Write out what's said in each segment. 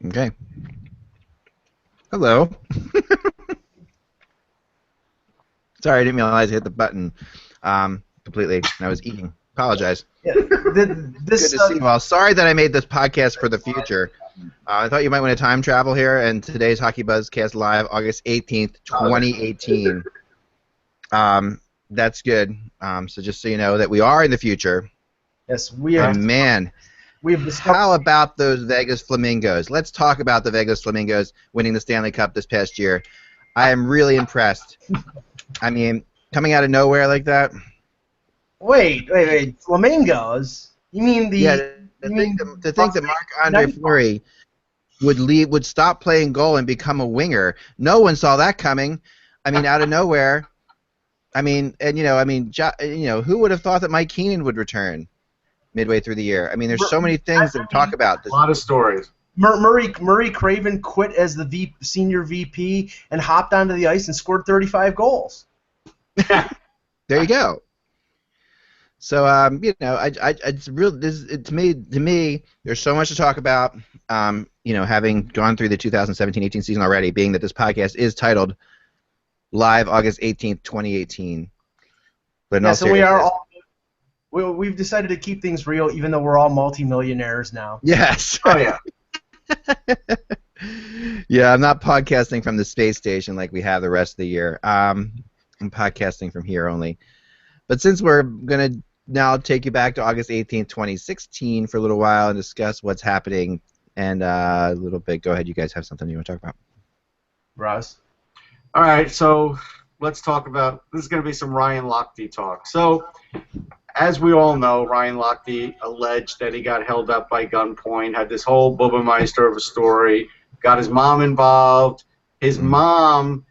Okay. Hello. Sorry, I didn't realize I hit the button completely. I was eating. Apologize. Yeah, Good to see you all. Sorry that I made this podcast for the future. I thought you might want to time travel here, and today's HockeyBuzzCast live, August 18th, 2018. That's good. So just so you know that we are in the future. Yes, we are. And man, how about those Vegas Flamingos? Let's talk about the Vegas Flamingos winning the Stanley Cup this past year. I am really impressed. I mean, coming out of nowhere like that. Wait. Flamingos? You mean the? Yeah, to think that Marc-Andre Fleury would stop playing goal and become a winger. No one saw that coming. I mean, out of nowhere. I mean, and who would have thought that Mike Keenan would return midway through the year? I mean, there's so many things to talk about. A lot of stories. Murray Craven quit as the senior VP and hopped onto the ice and scored 35 goals. There you go. So it's real. To me, there's so much to talk about. Having gone through the 2017-18 season already, being that this podcast is titled "Live August 18th, 2018." But in all seriousness, we've decided to keep things real, even though we're all multimillionaires now. Yes. Oh yeah. Yeah, I'm not podcasting from the space station like we have the rest of the year. I'm podcasting from here only. But since we're going to now take you back to August 18th, 2016 for a little while and discuss what's happening and a little bit, go ahead. You guys have something you want to talk about. Russ? All right, so let's talk about, this is going to be some Ryan Lochte talk. So, as we all know, Ryan Lochte alleged that he got held up by gunpoint, had this whole Bubba Meister of a story, got his mom involved. His mom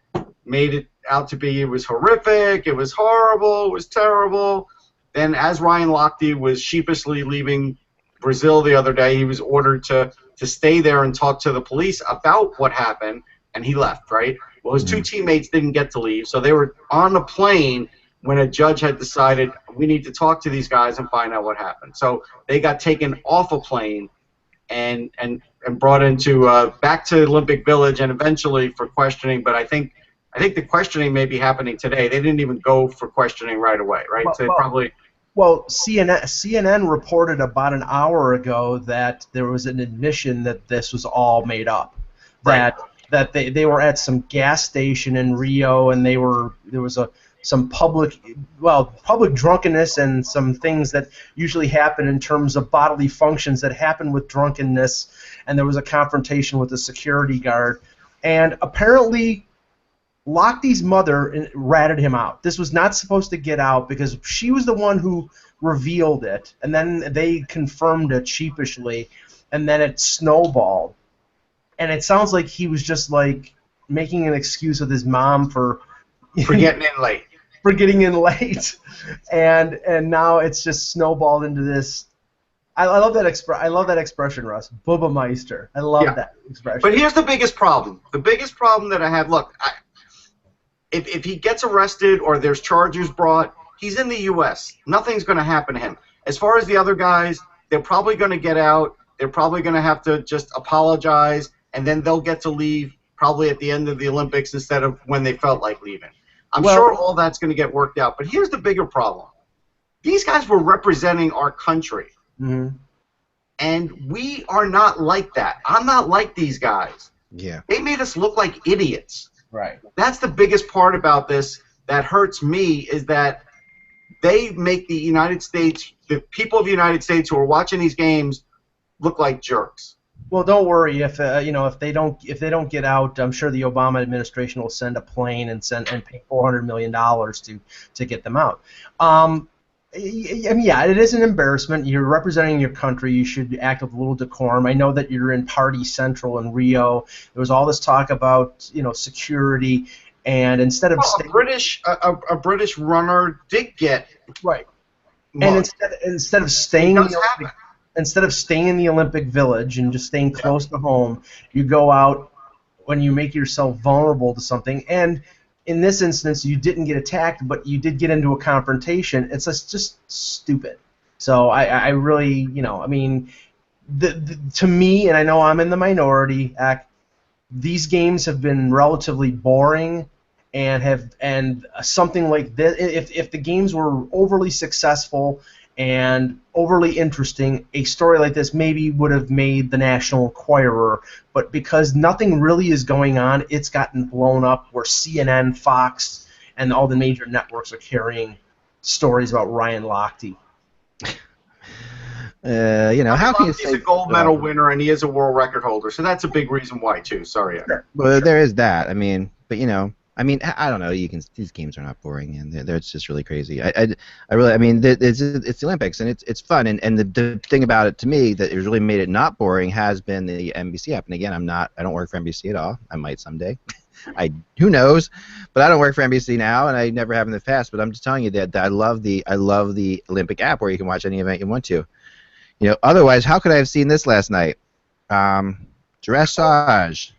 made it out to be it was horrific, it was horrible, it was terrible. Then as Ryan Lochte was sheepishly leaving Brazil the other day, he was ordered to stay there and talk to the police about what happened, and he left, right? Well, his two teammates didn't get to leave, so they were on the plane when a judge had decided we need to talk to these guys and find out what happened. So they got taken off a plane and brought into back to Olympic Village and eventually for questioning. But I think the questioning may be happening today. They didn't even go for questioning right away, right? So they probably. Well, CNN reported about an hour ago that there was an admission that this was all made up. Right. That they were at some gas station in Rio and there was some public drunkenness and some things that usually happen in terms of bodily functions that happen with drunkenness, and there was a confrontation with a security guard, and apparently Lochte's mother ratted him out. This was not supposed to get out because she was the one who revealed it, and then they confirmed it sheepishly, and then it snowballed. And it sounds like he was just like making an excuse with his mom for getting in late. For getting in late, and now it's just snowballed into this. I love that I love that expression, Russ. Bubba Meister. I love that expression. But here's the biggest problem. The biggest problem that I have. Look, if he gets arrested or there's charges brought, he's in the U.S. Nothing's going to happen to him. As far as the other guys, they're probably going to get out. They're probably going to have to just apologize, and then they'll get to leave probably at the end of the Olympics instead of when they felt like leaving. I'm sure all that's going to get worked out. But here's the bigger problem. These guys were representing our country. Mm-hmm. And we are not like that. I'm not like these guys. Yeah. They made us look like idiots. Right. That's the biggest part about this that hurts me is that they make the United States, the people of the United States who are watching these games, look like jerks. Well, don't worry if they don't get out. I'm sure the Obama administration will send a plane and pay $400 million to get them out. I mean, yeah, it is an embarrassment. You're representing your country. You should act with a little decorum. I know that you're in Party Central in Rio. There was all this talk about security, and instead of a British runner did get right, mugged. and instead of staying. Instead of staying in the Olympic Village and just staying close to home, you go out when you make yourself vulnerable to something. And in this instance, you didn't get attacked, but you did get into a confrontation. It's just stupid. So I really, I mean, to me, and I know I'm in the minority, these games have been relatively boring, and something like this. If the games were overly successful and overly interesting, a story like this maybe would have made the National Enquirer. But because nothing really is going on, it's gotten blown up where CNN, Fox, and all the major networks are carrying stories about Ryan Lochte. How can you say he's a gold medal winner and he is a world record holder, so that's a big reason why too. Sorry. Sure. Well, there is that. I mean, but I don't know. These games are not boring, and it's just really crazy. It's the Olympics, and it's fun, and the thing about it to me that has really made it not boring has been the NBC app. And again, I don't work for NBC at all. I might someday. Who knows? But I don't work for NBC now, and I never have in the past. But I'm just telling you that I love the Olympic app where you can watch any event you want to. Otherwise, how could I have seen this last night? Dressage.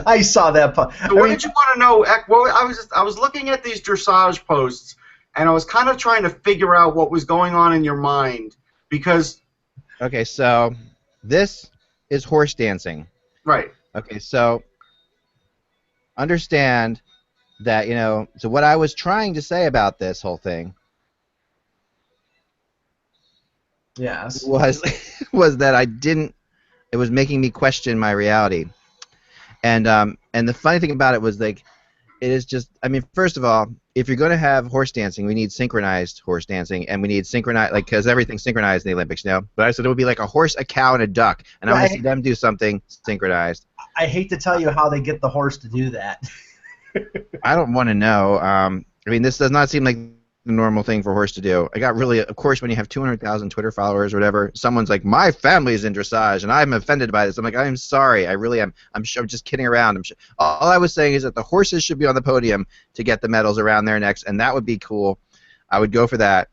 I saw that. So what did you want to know? Well, I was looking at these dressage posts, and I was kind of trying to figure out what was going on in your mind because. Okay, so this is horse dancing. Right. Okay, so understand that So what I was trying to say about this whole thing. Yes. Was that I didn't. It was making me question my reality, and the funny thing about it was it is just. I mean, first of all, if you're going to have horse dancing, we need synchronized horse dancing, and we need synchronized because everything's synchronized in the Olympics, But I said it would be like a horse, a cow, and a duck, and I want to see them do something synchronized. I hate to tell you how they get the horse to do that. I don't want to know. I mean, this does not seem like the normal thing for a horse to do. I got really, of course, when you have 200,000 Twitter followers or whatever, someone's like, my family's in dressage, and I'm offended by this. I'm like, I'm sorry. I really am. I'm just kidding around. All I was saying is that the horses should be on the podium to get the medals around their necks, and that would be cool. I would go for that.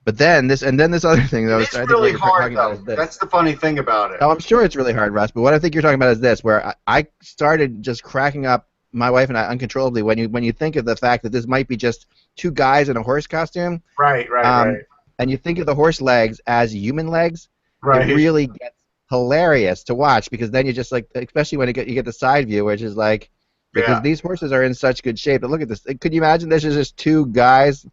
But then this other thing, though. It's really hard, though. That's the funny thing about it. Oh, I'm sure it's really hard, Russ, but what I think you're talking about is this, where I started just cracking up, my wife and I, uncontrollably when you think of the fact that this might be just two guys in a horse costume. Right. And you think of the horse legs as human legs. Right. It really gets hilarious to watch because then you just especially when you get the side view, which is because these horses are in such good shape. But look at this. Could you imagine this is just two guys?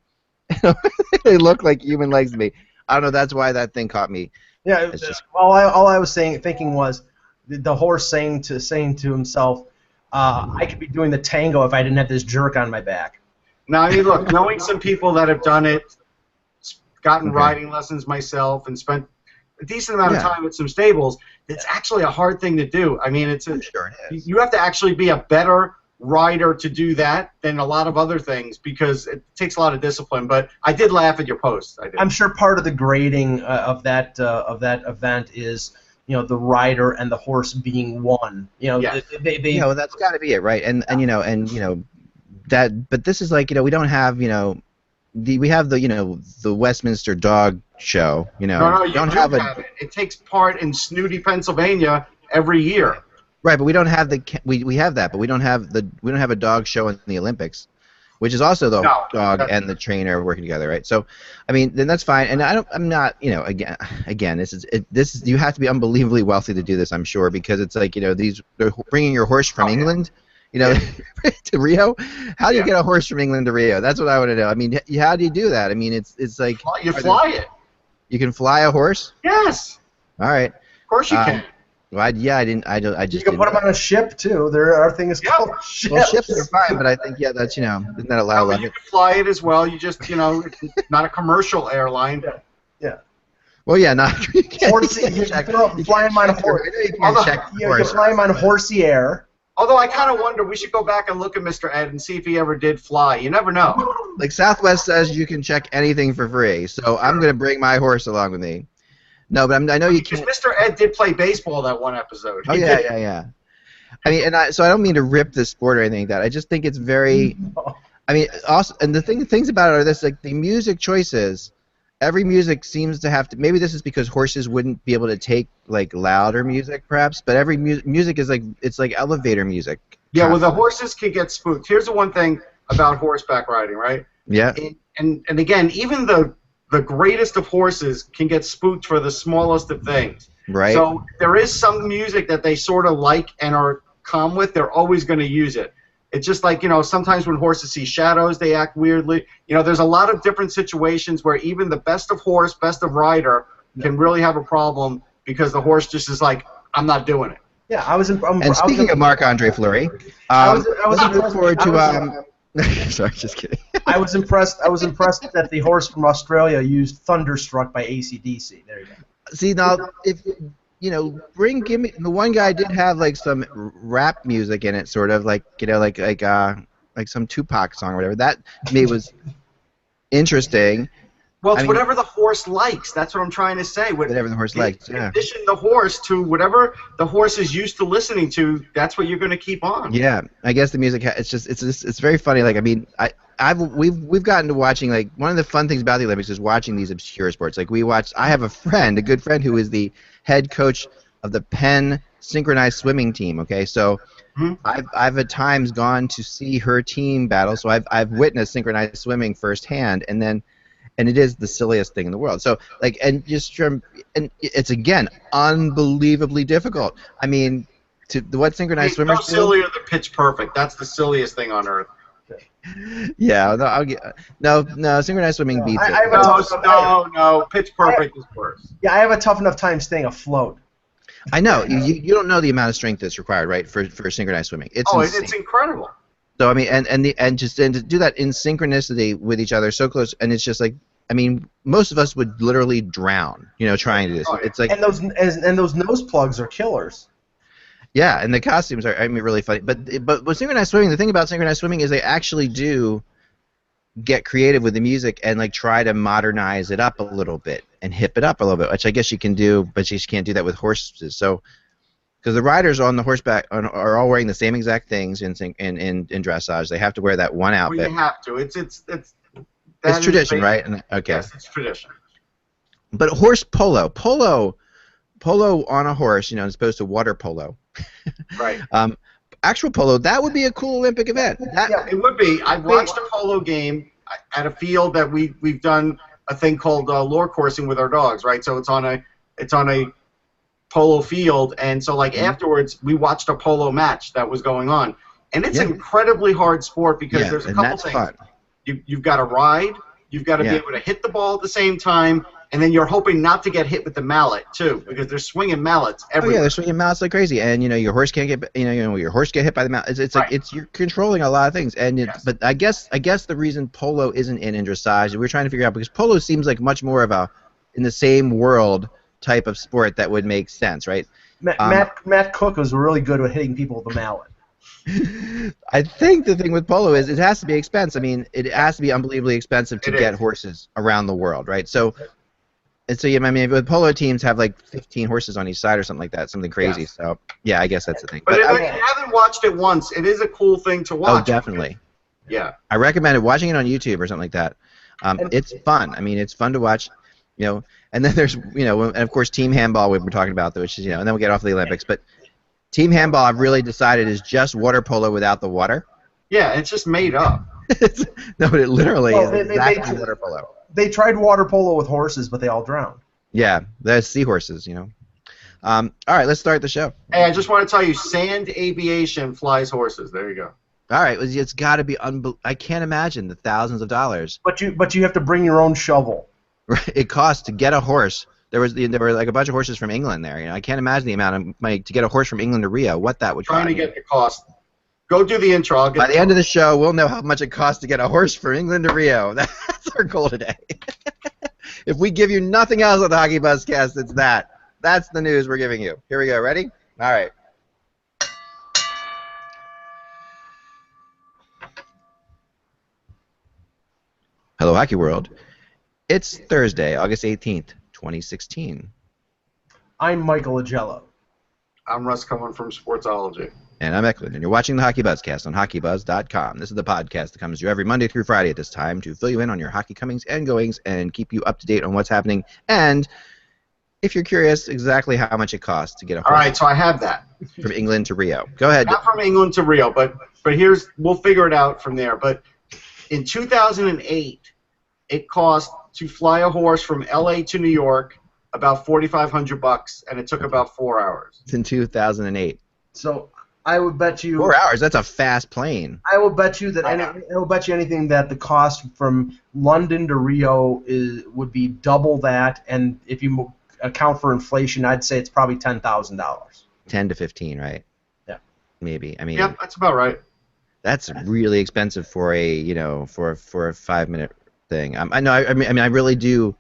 They look like human legs to me. I don't know. That's why that thing caught me. Yeah. All I was thinking was the horse saying to himself, I could be doing the tango if I didn't have this jerk on my back. Now, I mean, look, knowing some people that have done it, gotten riding lessons myself, and spent a decent amount of time at some stables, it's actually a hard thing to do. I mean, you have to actually be a better rider to do that than a lot of other things because it takes a lot of discipline. But I did laugh at your post. I did. I'm sure part of the grading of that event is the rider and the horse being one. That's got to be it, right? And that. But this is we don't have we have the Westminster Dog Show. No, you don't have it. It takes part in Snooty, Pennsylvania every year. Right, but we don't have we have that, but we don't have a dog show in the Olympics, which is also the dog and the trainer working together, right? So, I mean, then that's fine. And I'm not, again, this is you have to be unbelievably wealthy to do this, I'm sure, because it's they're bringing your horse from England, to Rio. How do you get a horse from England to Rio? That's what I want to know. I mean, how do you do that? I mean, it's like you fly it. You can fly a horse? Yes. All right. Of course you can. Well, I just. You can put them on a ship too. There are things called ships. Well, ships are fine, but I think that's isn't that allowed? You can fly it as well. You just it's not a commercial airline. Yeah. Well, yeah, not. You can fly them on horsey air. Although I kind of wonder, we should go back and look at Mr. Ed and see if he ever did fly. You never know. Like Southwest says, you can check anything for free, so I'm going to bring my horse along with me. No, but I know you can't. Because Mr. Ed did play baseball that one episode. Oh, yeah. I mean, so I don't mean to rip this sport or anything like that. I just think it's very. I mean, also, and the things about it are this: the music choices. Every music seems to have to. Maybe this is because horses wouldn't be able to take louder music, perhaps. But every music is it's like elevator music. Yeah, well, the horses can get spooked. Here's the one thing about horseback riding, right? Yeah. And again, even the the greatest of horses can get spooked for the smallest of things. Right. So there is some music that they sort of like and are calm with. They're always going to use it. It's just like, sometimes when horses see shadows, they act weirdly. There's a lot of different situations where even the best of horse, best of rider can really have a problem because the horse just is like, I'm not doing it. Yeah, I was. And speaking of Marc-Andre Fleury, I was looking forward to. Sorry, just kidding. I was impressed that the horse from Australia used "Thunderstruck" by AC/DC. There you go. See, now, if give me the one guy did have like some rap music in it, sort of like like some Tupac song or whatever. That to me was interesting. Well, it's whatever the horse likes. That's what I'm trying to say. Whatever the horse likes, yeah. Condition the horse to whatever the horse is used to listening to. That's what you're going to keep on. Yeah, I guess the music. It's very funny. Like, I mean, we've gotten to watching, like, one of the fun things about the Olympics is watching these obscure sports. Like, I have a good friend who is the head coach of the Penn synchronized swimming team. Okay, so I've at times gone to see her team battle. So I've witnessed synchronized swimming firsthand, and it is the silliest thing in the world. So, like, and it's again unbelievably difficult. I mean, what synchronized swimmers do? No sillier than Pitch Perfect. That's the silliest thing on earth. Yeah, no, synchronized swimming beats it. No, Pitch Perfect is worse. Yeah, I have a tough enough time staying afloat. I know you don't know the amount of strength that's required, right, for synchronized swimming. It's incredible. So I mean, and to do that in synchronicity with each other so close, and it's just like, I mean, most of us would literally drown, trying to do this. It's like, and those nose plugs are killers. Yeah, and the costumes are, really funny. But with synchronized swimming, the thing about synchronized swimming is they actually do get creative with the music and like try to modernize it up a little bit and hip it up a little bit, which I guess you can do, but you just can't do that with horses. So. Because the riders on the horseback are all wearing the same exact things in dressage. They have to wear that one outfit. Well, you have to. It's tradition, right? Okay. Yes, it's tradition. But horse polo on a horse, as opposed to water polo. Right. Actual polo, that would be a cool Olympic event. It would be. I watched a polo game at a field that we've done a thing called lure coursing with our dogs, right? So it's on a polo field, and so like afterwards we watched a polo match that was going on, and it's an incredibly hard sport because there's a couple things. Fun. You've got to ride, you've got to be able to hit the ball at the same time, and then you're hoping not to get hit with the mallet too, because they're swinging mallets everywhere. Oh yeah, they're swinging mallets like crazy, and your horse can't get your horse get hit by the mallet. It's right. Like you're controlling a lot of things, and but I guess the reason polo isn't in dressage, we're trying to figure out, because polo seems like much more of a in the same world type of sport that would make sense, right? Matt Cook was really good at hitting people with the mallet. I think the thing with polo is it has to be expensive. I mean, it has to be unbelievably expensive to get horses around the world, right? So, with polo teams have like 15 horses on each side or something like that, something crazy. Yes. So, yeah, I guess that's the thing. But if you haven't watched it once, it is a cool thing to watch. Oh, definitely. Yeah. I recommend it. Watching it on YouTube or something like that. It's fun. I mean, it's fun to watch. And then there's, and of course team handball we've been talking about, which is, and then we'll get off the Olympics. But team handball, I've really decided, is just water polo without the water. Yeah, it's just made up. No, but it literally is exactly water polo. They tried water polo with horses, but they all drowned. Yeah, there's seahorses, All right, let's start the show. Hey, I just want to tell you, Sand Aviation flies horses. There you go. All right, it's got to be I can't imagine the thousands of dollars. But you have to bring your own shovel. It costs to get a horse. There were like a bunch of horses from England there. I can't imagine the amount of money to get a horse from England to Rio. What that would cost. Trying to get the cost. Go do the intro. By the end of the show, we'll know how much it costs to get a horse from England to Rio. That's our goal today. If we give you nothing else on the HockeyBuzzCast, it's that. That's the news we're giving you. Here we go. Ready? All right. Hello, Hockey World. It's Thursday, August 18th, 2016. I'm Michael Agello. I'm Russ Cullen from Sportsology. And I'm Eklund, and you're watching the HockeyBuzzCast on HockeyBuzz.com. This is the podcast that comes to you every Monday through Friday at this time to fill you in on your hockey comings and goings and keep you up to date on what's happening. And if you're curious exactly how much it costs to get a horse. All right, so I have that. From England to Rio. Go ahead. Not from England to Rio, but we'll figure it out from there. But in 2008, it cost to fly a horse from L.A. to New York, about $4,500, and it took about 4 hours. It's in 2008. So I would bet you 4 hours. That's a fast plane. I will bet you that I will bet you anything that the cost from London to Rio would be double that, and if you account for inflation, I'd say it's probably $10,000. 10 to 15, right? Yeah. Maybe. I mean. Yeah, that's about right. That's really expensive for a for a 5-minute thing. I know. I mean, I really do.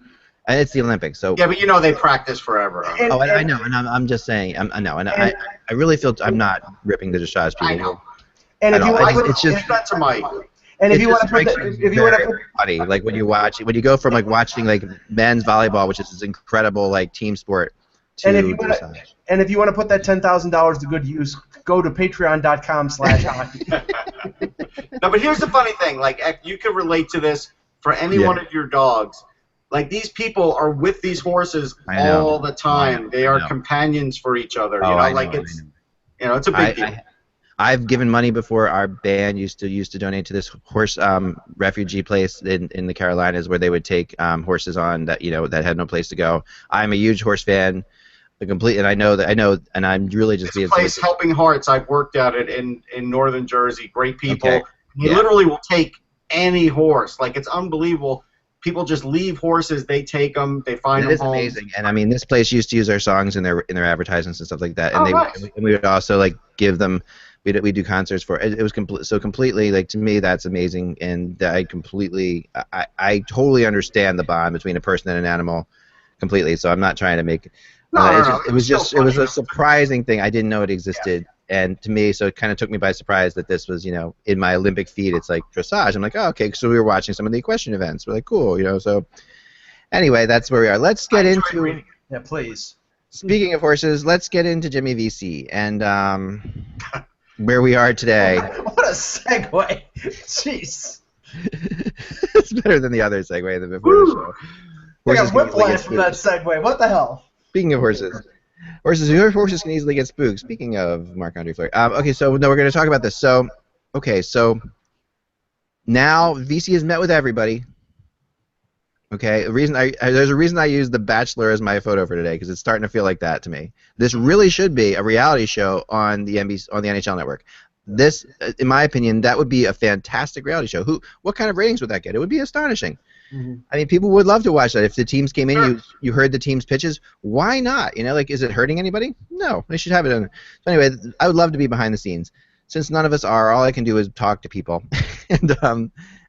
And it's the Olympics, so. Yeah, but they practice forever. I know, and I'm just saying. I know, and I really feel I'm not ripping the dressage people. I know. And if you want to it's just that's a mic. And if you want to put funny, like when you go from like watching like men's volleyball, which is this incredible like team sport, to dressage. And if you want to put that $10,000 to good use, go to patreon.com/hockey. No, but here's the funny thing. Like, you could relate to this for any one of your dogs. Like, these people are with these horses all the time. They are companions for each other. It's a big deal. I've given money before. Our band used to donate to this horse refugee place in the Carolinas where they would take horses on that that had no place to go. I'm a huge horse fan. And I know, and I'm really just this place, Helping Hearts. I've worked at it in northern Jersey. Great people. Okay. He literally will take any horse. Like, it's unbelievable. People just leave horses. They take them. They find them home. It's amazing. And I mean, this place used to use our songs in their advertisements and stuff like that. And nice. And we would also like give them. We do concerts for it. It was completely like, to me, that's amazing. And I totally understand the bond between a person and an animal completely. So I'm not trying to make. It was a surprising thing. I didn't know it existed, and to me, so it kind of took me by surprise that this was, in my Olympic feed. It's like dressage. I'm like, oh, okay. So we were watching some of the equestrian events. We're like, cool, So anyway, that's where we are. Let's get into. Yeah, please. Speaking of horses, let's get into Jimmy VC and where we are today. What a segue! Jeez. It's better than the other segue than before the show. I got whiplash from that segue. What the hell? Speaking of horses can easily get spooked. Speaking of Marc-Andre Fleury. Okay, so we're going to talk about this. So now VC has met with everybody. Okay, there's a reason I use The Bachelor as my photo for today, because it's starting to feel like that to me. This really should be a reality show on the NHL Network. This, in my opinion, that would be a fantastic reality show. What kind of ratings would that get? It would be astonishing. Mm-hmm. I mean, people would love to watch that. If the teams came in, you heard the team's pitches. Why not? Is it hurting anybody? No, they should have it on. So anyway, I would love to be behind the scenes. Since none of us are, all I can do is talk to people, and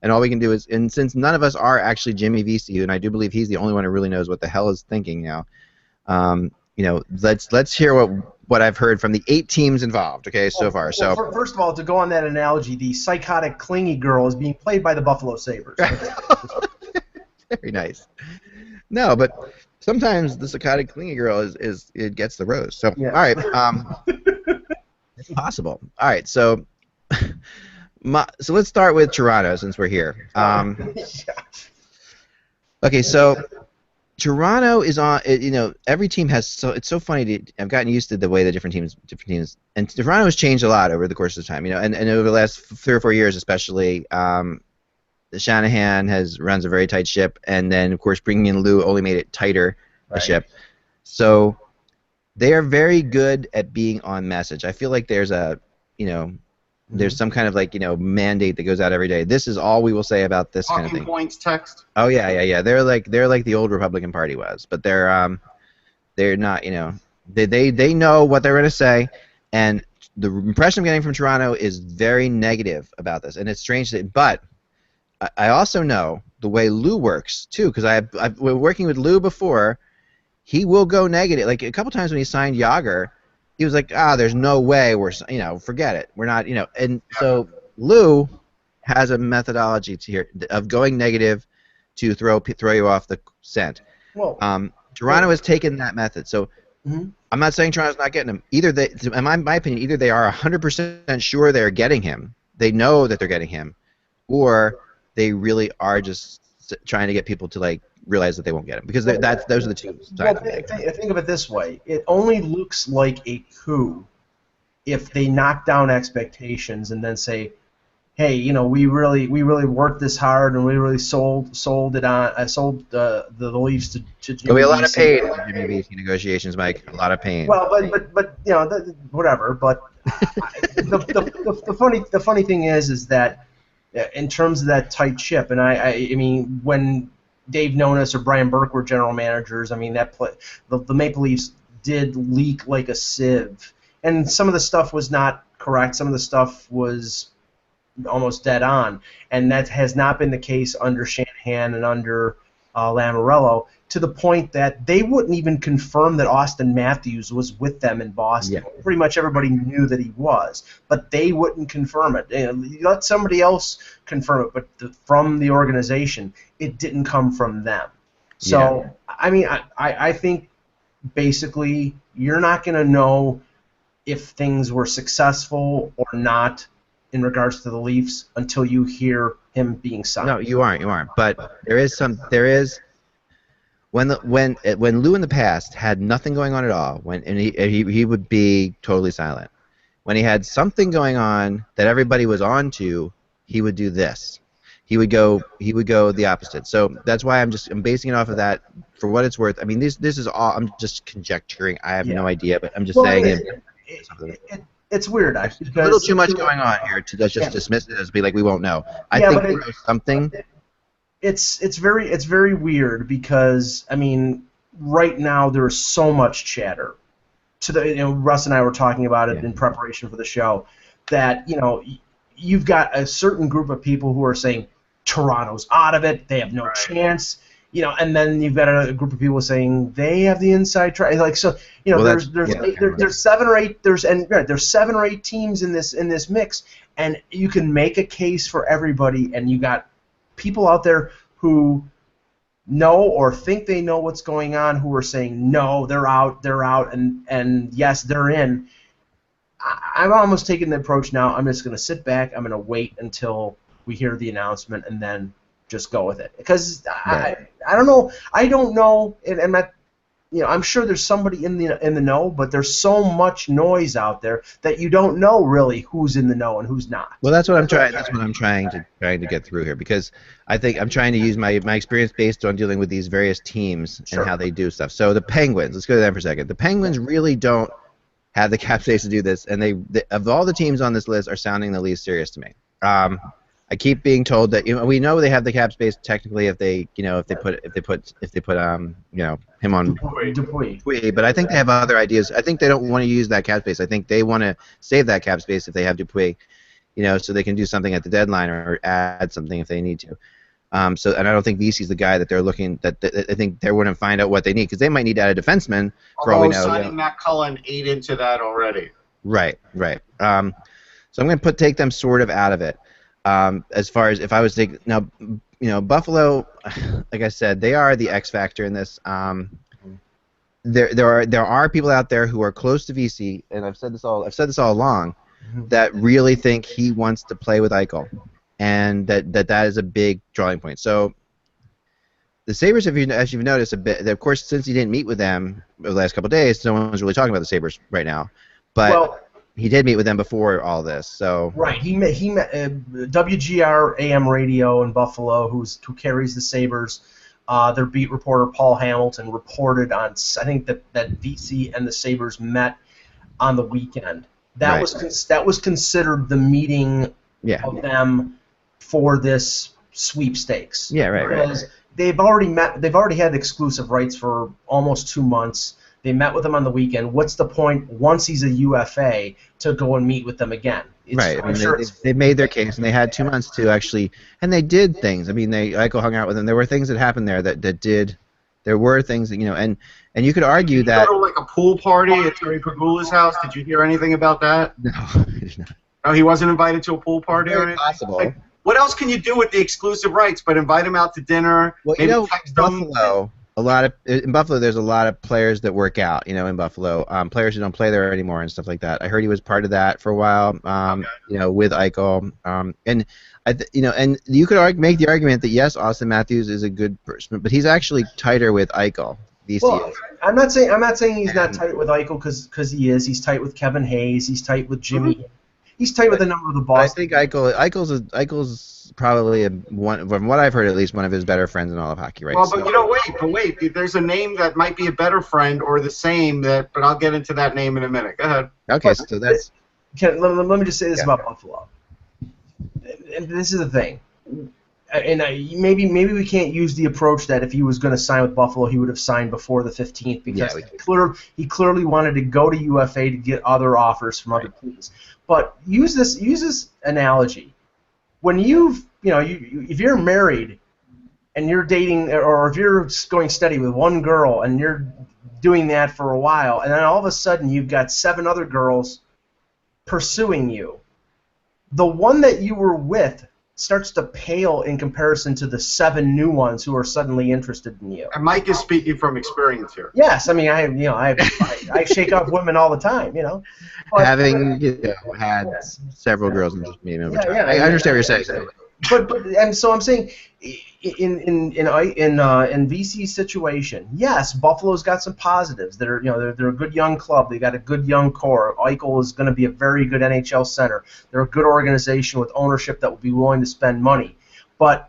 all we can do is, and since none of us are actually Jimmy VC, and I do believe he's the only one who really knows what the hell is thinking now. Let's hear what I've heard from the 8 teams involved. Okay, so far. So first of all, to go on that analogy, the psychotic clingy girl is being played by the Buffalo Sabres. Very nice. No, but sometimes the psychotic clingy girl it gets the rose. So all right, it's possible. All right, so so let's start with Toronto since we're here. Okay, so Toronto is on. Every team has it's so funny. I've gotten used to the way the different teams, and Toronto has changed a lot over the course of time. And over the last 3 or 4 years, especially. Shanahan runs a very tight ship, and then of course bringing in Lou only made it tighter a ship. So they are very good at being on message. I feel like there's there's some kind of mandate that goes out every day. This is all we will say about this kind of thing. Talking points text. Oh yeah. They're like the old Republican Party was, but they're not. They know what they're going to say, and the impression I'm getting from Toronto is very negative about this, and it's strange but. I also know the way Lou works too, because I've been working with Lou before. He will go negative. Like a couple times when he signed Yager, he was like, there's no way forget it. We're not, And so Lou has a methodology of going negative to throw you off the scent. Well, Toronto has taken that method. So I'm not saying Toronto's not getting him. In my opinion, either they are 100% sure they're getting him, they know that they're getting him, or they really are just trying to get people to realize that they won't get him, because those are the two sides. Think of it this way: it only looks like a coup if they knock down expectations and then say, hey, we really worked this hard and we really sold the Leafs to There'll be Jimmy a lot of Vesey. pain in the Jimmy Vesey negotiations, Mike. A lot of pain. Well, but whatever. But the funny thing is that in terms of that tight ship, and I mean when Dave Nonis or Brian Burke were general managers, I mean the Maple Leafs did leak like a sieve, and some of the stuff was not correct. Some of the stuff was almost dead on, and that has not been the case under Shanahan and under Lamoriello, to the point that they wouldn't even confirm that Austin Matthews was with them in Boston. Yeah. Pretty much everybody knew that he was, but they wouldn't confirm it. You let somebody else confirm it, but from the organization, it didn't come from them. So, I mean, I think basically you're not going to know if things were successful or not in regards to the Leafs until you hear him being signed. No, you aren't. But there is when Lou in the past had nothing going on at all, and he would be totally silent. When he had something going on that everybody was on to, he would do this. He would go the opposite. So that's why I'm basing it off of that. For what it's worth, I mean this is all, I'm just conjecturing. I have no idea, but I'm just saying it's weird, actually. There's a little too much going on here to just dismiss it as be like we won't know. I think we know something. It's very weird because I mean right now there is so much chatter. Russ and I were talking about it in preparation for the show that you've got a certain group of people who are saying Toronto's out of it, they have no chance. And then you've got a group of people saying they have the inside track. Like so, there's 7 or 8 there's 7 or 8 teams in this mix, and you can make a case for everybody. And you got people out there who know or think they know what's going on, who are saying no, they're out, and yes, they're in. I'm almost taking the approach now. I'm just going to sit back. I'm going to wait until we hear the announcement and then just go with it, because I don't know. I don't know, and I'm not. I'm sure there's somebody in the know, but there's so much noise out there that you don't know really who's in the know and who's not. Well, that's what I'm trying. That's what I'm trying to get through here, because I think I'm trying to use my experience based on dealing with these various teams and how they do stuff. So the Penguins. Let's go to them for a second. The Penguins really don't have the cap space to do this, and they of all the teams on this list are sounding the least serious to me. I keep being told that we know they have the cap space technically if they put him on Dupuis, but I think they have other ideas. I think they don't want to use that cap space. I think they want to save that cap space if they have Dupuis, so they can do something at the deadline or add something if they need to. And I don't think Vesey's the guy that they're looking. That I think they're going to find out what they need, because they might need to add a defenseman for all we know. Signing Matt Cullen ate into that already. Right. So I'm going to take them sort of out of it. As far as if I was to now, Buffalo, like I said, they are the X factor in this. There are people out there who are close to Vesey, and I've said this all along, that really think he wants to play with Eichel, and that is a big drawing point. So the Sabres, as you've noticed a bit, of course, since he didn't meet with them over the last couple of days, no one's really talking about the Sabres right now, but. He did meet with them before all this, so. Right, he met WGR AM radio in Buffalo, who carries the Sabres. Their beat reporter Paul Hamilton reported on. I think that Vesey and the Sabres met on the weekend. That was considered the meeting of them for this sweepstakes. Yeah, right. Because they've already met. They've already had exclusive rights for almost 2 months. They met with him on the weekend. What's the point once he's a UFA to go and meet with them again? Right. I mean, they made their case, and they had 2 months to actually, and they did things. I mean, Eichel hung out with them. There were things that happened there that did. There were things that and you could argue that. Go to like a pool party at Terry Pagula's house. Did you hear anything about that? No, I did not. Oh, he wasn't invited to a pool party or anything? Possible. Like, what else can you do with the exclusive rights but invite him out to dinner? Well, maybe text Buffalo. In Buffalo, there's a lot of players that work out, in Buffalo. Players who don't play there anymore and stuff like that. I heard he was part of that for a while, with Eichel. And you could make the argument that yes, Austin Matthews is a good person, but he's actually tighter with Eichel. Well, I'm not saying he's not tight with Eichel because he is. He's tight with Kevin Hayes. He's tight with Jimmy. He's tight with a number of the But I Boston. think Eichel's probably one, from what I've heard, at least one of his better friends in all of hockey, right? Well, but wait. There's a name that might be a better friend or the same but I'll get into that name in a minute. Go ahead. Okay, so that's... Let me just say this about Buffalo. And this is the thing. And maybe we can't use the approach that if he was going to sign with Buffalo, he would have signed before the 15th because he clearly wanted to go to UFA to get other offers from other teams. But use this analogy. When if you're married and you're dating, or if you're going steady with one girl and you're doing that for a while, and then all of a sudden you've got 7 other girls pursuing you, the one that you were with starts to pale in comparison to the 7 new ones who are suddenly interested in you. And Mike is speaking from experience here. Yes, I mean I shake off women all the time, But, having had several girls and just meeting over time. I understand what you're saying. But and so I'm saying in VC's situation, yes, Buffalo's got some positives. They're a good young club. They got a good young core. Eichel is going to be a very good NHL center. They're a good organization with ownership that will be willing to spend money. But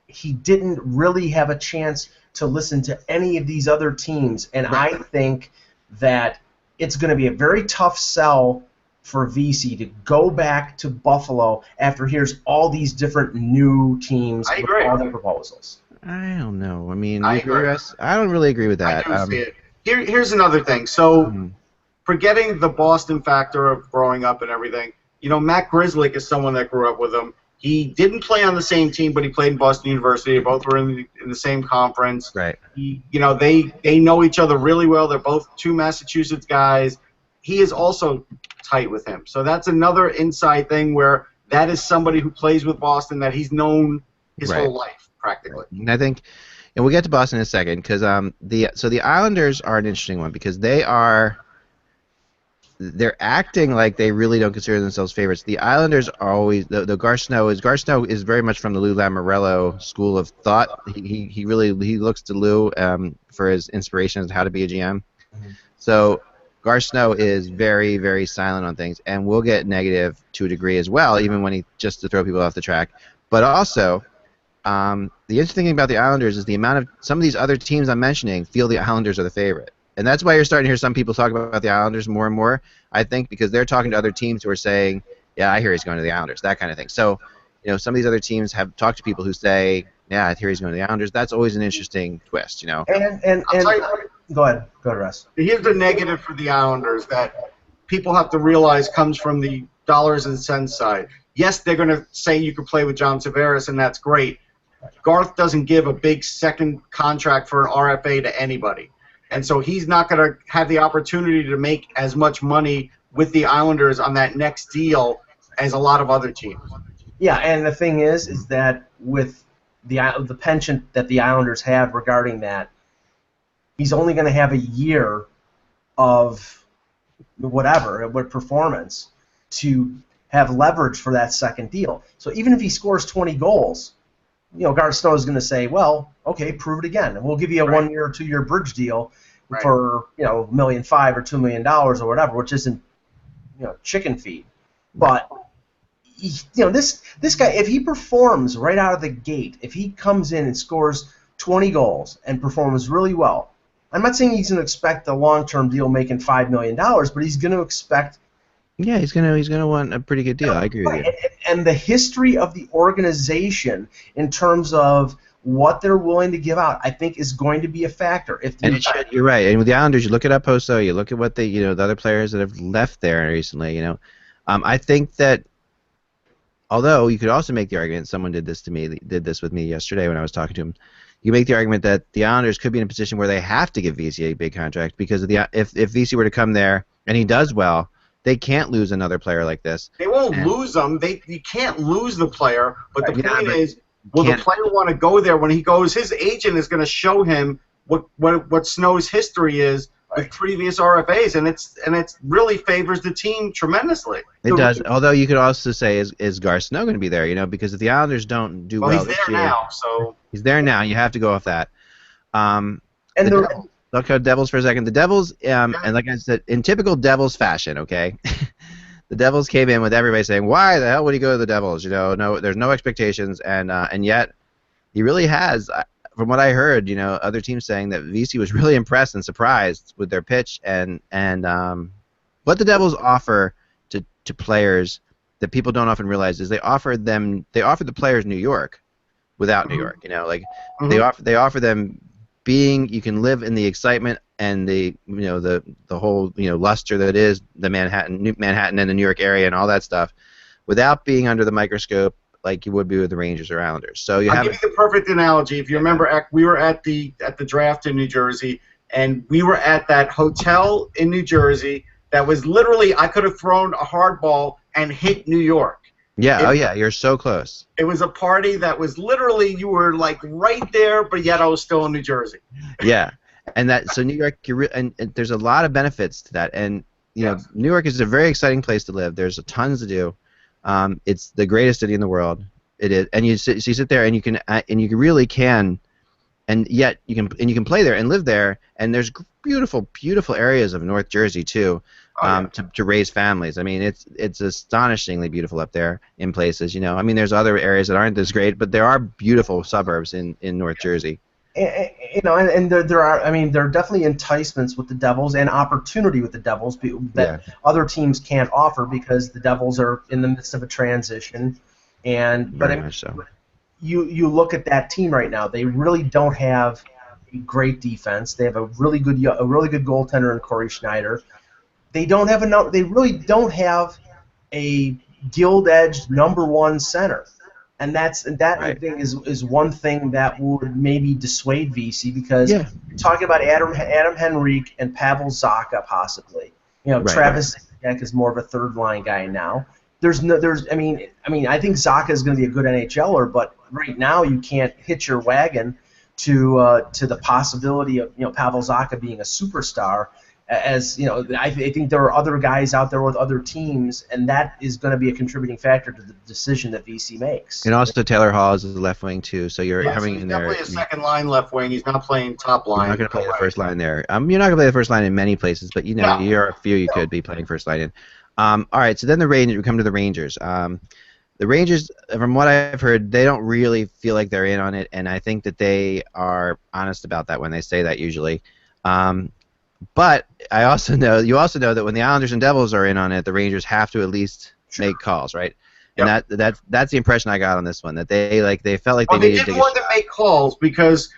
he didn't really have a chance to listen to any of these other teams, and I think that it's going to be a very tough sell for VC to go back to Buffalo after here's all these different new teams with all their proposals. I don't know. I mean, I don't really agree with that. I do see it. Here's another thing. So, forgetting the Boston factor of growing up and everything, Matt Grzelcyk is someone that grew up with him. He didn't play on the same team, but he played in Boston University. Both were in the same conference. Right. They know each other really well. They're both 2 Massachusetts guys. He is also tight with him. So that's another inside thing where that is somebody who plays with Boston that he's known his whole life, practically. And I think, and we'll get to Boston in a second, because the Islanders are an interesting one because they're acting like they really don't consider themselves favorites. The Islanders are always the Garceau is very much from the Lou Lamoriello school of thought. He looks to Lou for his inspiration as to how to be a GM. Mm-hmm. So Garceau is very, very silent on things, and will get negative to a degree as well, even when he just to throw people off the track. But also, the interesting thing about the Islanders is the amount of some of these other teams I'm mentioning feel the Islanders are the favorite. And that's why you're starting to hear some people talk about the Islanders more and more, I think, because they're talking to other teams who are saying, yeah, I hear he's going to the Islanders, that kind of thing. So, some of these other teams have talked to people who say, yeah, I hear he's going to the Islanders. That's always an interesting twist, And go ahead, Russ. Here's the negative for the Islanders that people have to realize comes from the dollars and cents side. Yes, they're going to say you can play with John Tavares, and that's great. Garth doesn't give a big second contract for an RFA to anybody. And so he's not going to have the opportunity to make as much money with the Islanders on that next deal as a lot of other teams. Yeah, and the thing is that with the penchant that the Islanders have regarding that, he's only going to have a year of whatever performance to have leverage for that second deal. So even if he scores 20 goals, Garceau is going to say, well, okay, prove it again, and we'll give you a 1 year or 2 year bridge deal for $1.5 million or $2 million or whatever, which isn't chicken feed. But this guy, if he performs right out of the gate, if he comes in and scores 20 goals and performs really well, I'm not saying he's going to expect a long-term deal making $5 million, but he's going to expect. Yeah, he's gonna want a pretty good deal. I agree with you. And the history of the organization in terms of what they're willing to give out, I think, is going to be a factor. You're right. And with the Islanders, you look at Poso, you look at what the other players that have left there recently. I think that although you could also make the argument, someone did this with me yesterday when I was talking to him. You make the argument that the Islanders could be in a position where they have to give VC a big contract because of if VC were to come there and he does well, they can't lose another player like this. They won't lose them. You can't lose the player. But the point is, will the player want to go there? When he goes, his agent is going to show him what Snow's history is with previous RFAs, and it really favors the team tremendously. It does. Although you could also say, is Garceau going to be there? Because if the Islanders don't do well he's there now. So he's there now. You have to go off that. Look at Devils for a second. The Devils, and like I said, in typical Devils fashion, okay, the Devils came in with everybody saying, "Why the hell would he go to the Devils?" You know, no, there's no expectations, and yet he really has. From what I heard, you know, other teams saying that VC was really impressed and surprised with their pitch and what the Devils offer to players that people don't often realize is they offer the players New York without New York. You know, like they offer them being, you can live in the excitement and the whole luster that is the Manhattan and the New York area and all that stuff without being under the microscope like you would be with the Rangers or Islanders. So I'll give you the perfect analogy. If you remember, we were at the draft in New Jersey, and we were at that hotel in New Jersey that was literally, I could have thrown a hard ball and hit New York. Yeah, you're so close. It was a party that was literally, you were like right there, but yet I was still in New Jersey. Yeah, and so New York, and there's a lot of benefits to that, and New York is a very exciting place to live. There's tons to do. It's the greatest city in the world. It is, and you sit there and you really can, and yet you can play there and live there. And there's beautiful areas of North Jersey too, to raise families. I mean, it's astonishingly beautiful up there in places. I mean, there's other areas that aren't as great, but there are beautiful suburbs in North Jersey. And there are, I mean, there are definitely enticements with the Devils and opportunity with the Devils that other teams can't offer because the Devils are in the midst of a transition. But you look at that team right now; they really don't have a great defense. They have a really good goaltender in Corey Schneider. They don't have enough. They really don't have a gilt-edged #1 center. And that right. I think is one thing that would maybe dissuade VC because you're talking about Adam Henrique and Pavel Zacha possibly. Travis Zajac is more of a third line guy now. I mean I think Zacha is going to be a good NHLer, but right now you can't hitch your wagon to the possibility of Pavel Zacha being a superstar. As I think there are other guys out there with other teams, and that is going to be a contributing factor to the decision that VC makes. And also Taylor Hall is the left wing too, so you're coming in there. He's definitely a second line left wing. He's not playing top line. You're not going to play the first line there. You're not going to play the first line in many places, but you're a few you could be playing first line in. All right, so then we come to the Rangers. The Rangers, from what I've heard, they don't really feel like they're in on it, and I think that they are honest about that when they say that usually. But you also know that when the Islanders and Devils are in on it, the Rangers have to at least make calls, right? Yep. And that's the impression I got on this one, that they felt like they needed to did more than make calls because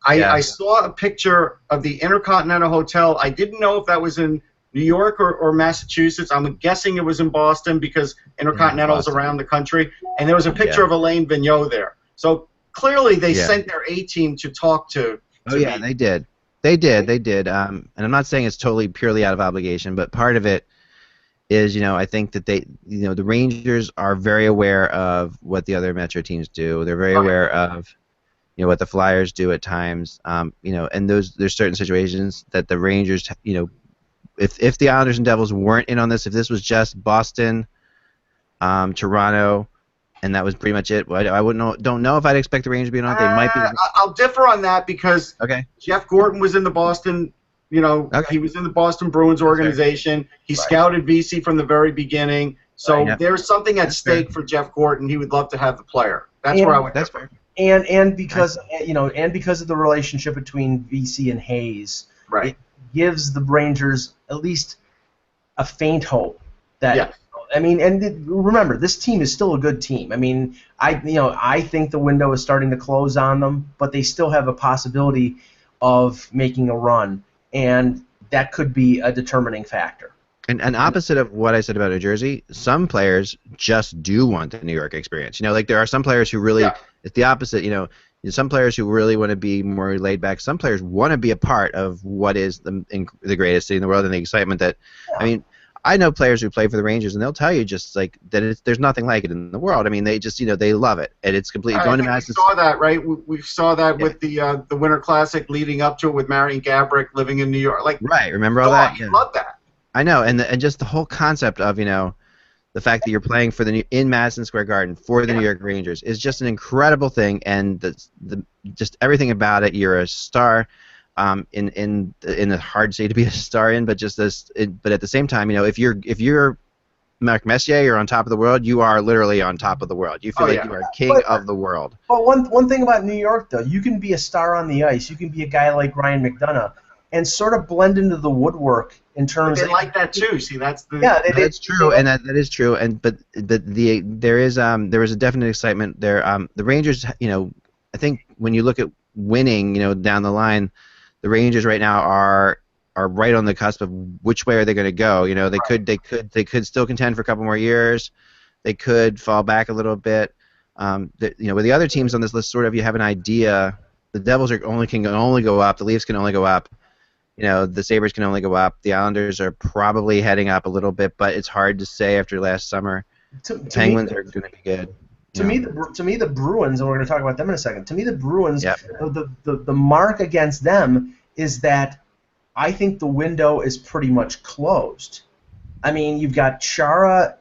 I saw a picture of the Intercontinental Hotel. I didn't know if that was in New York or Massachusetts. I'm guessing it was in Boston because Intercontinental is around the country, and there was a picture of Alain Vigneault there. So clearly they sent their A-team to talk to me. They did. They did. And I'm not saying it's purely out of obligation, but part of it is, I think that the Rangers are very aware of what the other Metro teams do. They're very aware of, what the Flyers do at times. And there's certain situations that the Rangers, if the Islanders and Devils weren't in on this, if this was just Boston, Toronto, and that was pretty much it. I don't know if I'd expect the Rangers to be on it. They might be. I'll differ on that because Jeff Gorton was in the Boston. He was in the Boston Bruins organization. He scouted VC from the very beginning. So there's something at stake for Jeff Gorton. He would love to have the player. That's where I would. That's fair. And because because of the relationship between VC and Hayes, it gives the Rangers at least a faint hope that. Yeah. I mean, and remember, this team is still a good team. I mean, I think the window is starting to close on them, but they still have a possibility of making a run, and that could be a determining factor. And opposite of what I said about New Jersey, some players just do want the New York experience. Like there are some players who really, it's the opposite. Some players who really want to be more laid back. Some players want to be a part of what is the greatest city in the world and the excitement that, I know players who play for the Rangers, and they'll tell you just like that there's nothing like it in the world. I mean, they just they love it, and it's completely going to Madison. We saw that, right? We saw that with the Winter Classic leading up to it with Marian Gaborik living in New York. Remember all that? Yeah. Love that. I know, and just the whole concept of the fact that you're playing for in Madison Square Garden for the New York Rangers is just an incredible thing, and just everything about it. You're a star. In a hard city to be a star in, but just but at the same time, if you're Marc Messier, you're on top of the world. You are literally on top of the world. You feel like you are king of the world. But one thing about New York, though, you can be a star on the ice. You can be a guy like Ryan McDonough and sort of blend into the woodwork in terms of... They like that, too. See, that's the... Yeah, that's true, and that is true. But there is a definite excitement there. The Rangers, I think when you look at winning, down the line, the Rangers right now are right on the cusp of which way are they going to go. They could still contend for a couple more years. They could fall back a little bit. With the other teams on this list, sort of you have an idea. The Devils can only go up. The Leafs can only go up. The Sabres can only go up. The Islanders are probably heading up a little bit, but it's hard to say after last summer. The Penguins are going to be good. To me, the Bruins, and we're going to talk about them in a second. To me, the Bruins, the mark against them is that I think the window is pretty much closed. I mean, you've got Chara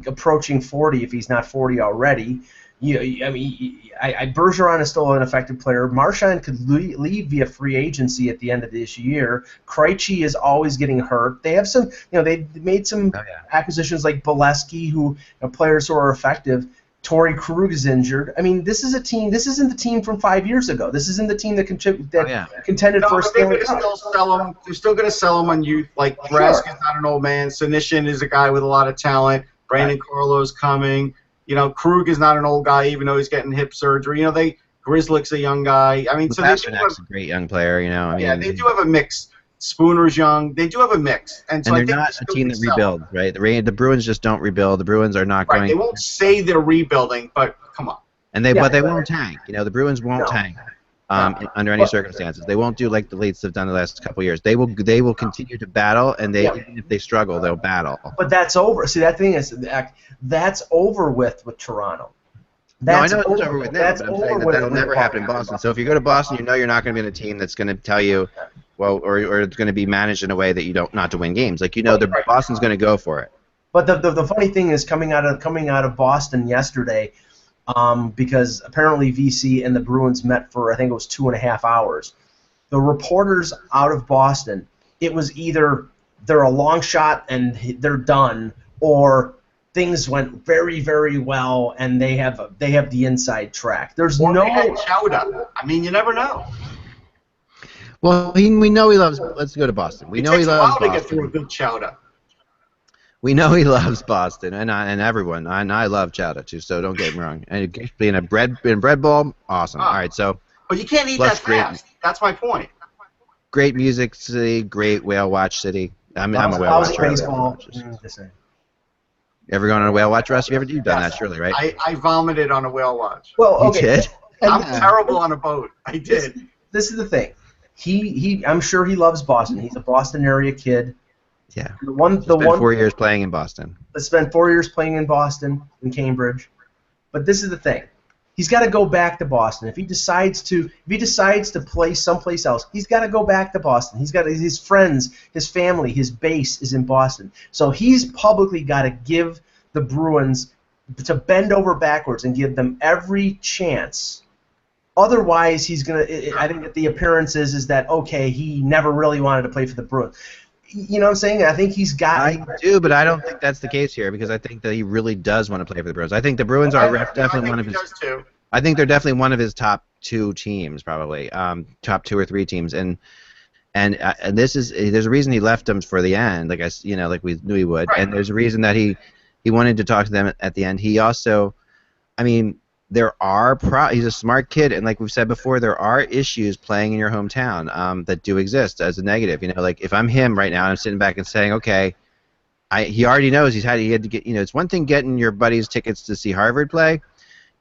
approaching 40 if he's not 40 already. Bergeron is still an effective player. Marchand could leave via free agency at the end of this year. Krejci is always getting hurt. They have some, they made some acquisitions like Bolesky, who players who are effective. Torrey Krug is injured. I mean, this is a team. This isn't the team from 5 years ago. This isn't the team that contended for a Stanley Cup. They're still going to sell them on youth. Like Brask is not an old man. Senyshyn is a guy with a lot of talent. Brandon Carlo's coming. Krug is not an old guy, even though he's getting hip surgery. Grzelcyk's a young guy. I mean, so Pasternak's a great young player. They do have a mix. Spooner's young. They do have a mix, and they're not a team that rebuilds, right? The Bruins just don't rebuild. The Bruins are not going. They won't say they're rebuilding, but come on. But they won't tank. The Bruins won't tank under any circumstances. They won't do like the Leafs have done the last couple of years. They will continue to battle, and even if they struggle, they'll battle. But that's over. See, that thing is that's over with Toronto. I know it's over with now, but I'm saying that'll never happen in Boston. So if you go to Boston, you're not going to be in a team that's going to tell you, or it's going to be managed in a way that you don't not to win games. Like Boston's going to go for it. But the funny thing is coming out of Boston yesterday, because apparently VC and the Bruins met for I think it was 2.5 hours. The reporters out of Boston, it was either they're a long shot and they're done, or things went very, very well and they have the inside track. They had Chowda. I mean, you never know. Well, we know he loves. Let's go to Boston. We know he loves Boston. To get through a good Chowda. We know he loves Boston, and everyone. And I love Chowda too. So don't get me wrong. And being a bread bowl, awesome. All right, so. But you can't eat that fast. That's my point. Great music city, great whale watch city. I'm a whale watcher. Baseball. Ever gone on a whale watch, Russ? You've done that, surely, right? I vomited on a whale watch. Well, okay. You did? I'm terrible on a boat. I did. This is the thing. I'm sure he loves Boston. He's a Boston area kid. Yeah. Spent 4 years playing in Boston. Spent 4 years playing in Boston, in Cambridge. But this is the thing. He's got to go back to Boston. If he decides to play someplace else, he's got to go back to Boston. He's got his friends, his family, his base is in Boston. So he's publicly got to give the Bruins to bend over backwards and give them every chance. Otherwise, he's gonna. I think that the appearance is that okay, he never really wanted to play for the Bruins. You know what I'm saying? I think he's got. I do, but I don't think that's the case here because I think that he really does want to play for the Bruins. I think the Bruins are definitely one of his. I think they're definitely one of his top 2 teams, probably top 2 or 3 teams, and there's a reason he left them for the end, like we knew he would, and there's a reason that he wanted to talk to them at the end. He also, I mean. He's a smart kid, and like we've said before, there are issues playing in your hometown that do exist as a negative. Like if I'm him right now, I'm sitting back and saying, okay, he already knows he had to get. It's one thing getting your buddies tickets to see Harvard play.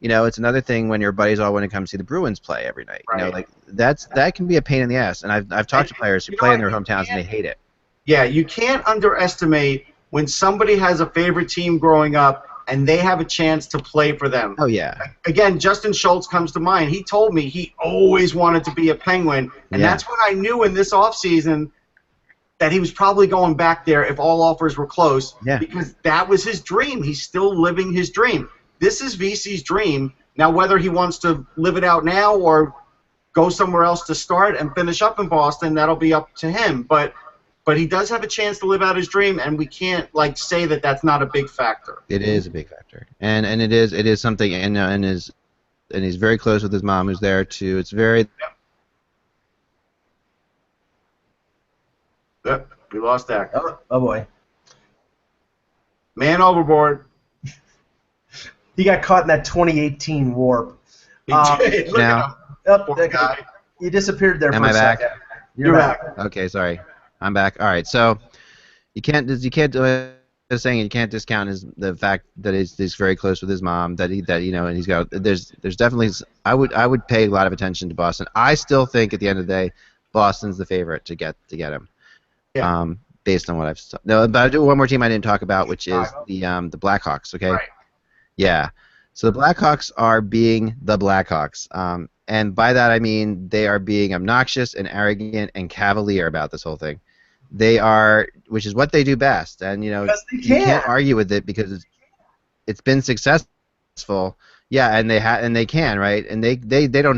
It's another thing when your buddies all want to come see the Bruins play every night. Right. That can be a pain in the ass. And I've talked to players who play in their hometowns and they hate it. Yeah, you can't underestimate when somebody has a favorite team growing up. And they have a chance to play for them. Oh, yeah. Again, Justin Schultz comes to mind. He told me he always wanted to be a Penguin, and that's when I knew in this offseason that he was probably going back there if all offers were close because that was his dream. He's still living his dream. This is VC's dream. Now, whether he wants to live it out now or go somewhere else to start and finish up in Boston, that'll be up to him. But but he does have a chance to live out his dream, and we can't like say that that's not a big factor. It is a big factor, and it is something, and he's very close with his mom, who's there too. It's very. Yep, we lost that. Oh boy. Man overboard. He got caught in that 2018 warp. He did. Look now, at him. Poor guy. You disappeared there Am for I a back? second. You're back. Okay, sorry, I'm back. All right, so you can't just saying you can't discount the fact that he's very close with his mom. That and he's got there's definitely I would pay a lot of attention to Boston. I still think at the end of the day, Boston's the favorite to get him. Yeah. Based on what I've no, but I do one more team I didn't talk about, which is the Blackhawks. Okay. Right. Yeah. So the Blackhawks are being the Blackhawks, and by that I mean they are being obnoxious and arrogant and cavalier about this whole thing. They are, which is what they do best, and you can't argue with it because it's been successful. Yeah, and they can, right? And they don't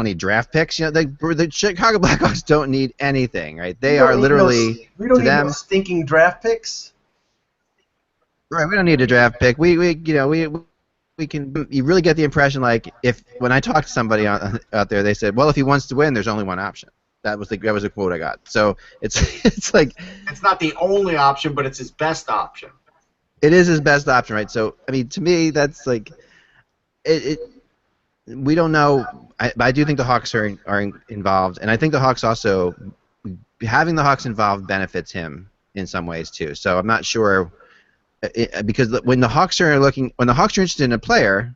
need draft picks. The Chicago Blackhawks don't need anything, right? They are literally we don't to need them no stinking draft picks. Right, we don't need a draft pick. We can. You really get the impression like if when I talk to somebody out there, they said, well, if he wants to win, there's only one option. That was a quote I got. So it's like it's not the only option, but it's his best option. It is his best option, right? So I mean, to me, that's like we don't know. I do think the Hawks are involved, and I think the Hawks also having the Hawks involved benefits him in some ways too. So I'm not sure because when the Hawks are interested in a player,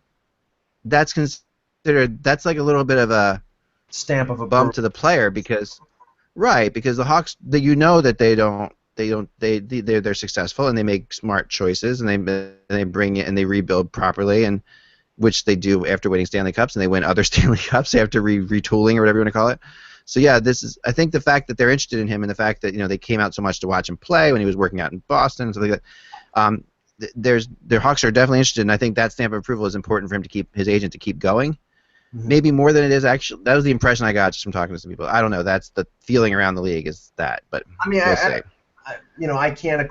that's like a little bit of a stamp of a bump to the player because the Hawks they're successful and they make smart choices and they bring it and they rebuild properly and which they do after winning Stanley Cups and they win other Stanley Cups after retooling or whatever you want to call it. So yeah, I think the fact that they're interested in him and the fact that they came out so much to watch him play when he was working out in Boston and stuff like that. Their Hawks are definitely interested, and I think that stamp of approval is important for him to keep his agent to keep going. Mm-hmm. Maybe more than it is actually. That was the impression I got just from talking to some people. I don't know. That's the feeling around the league is that, but I mean, I can't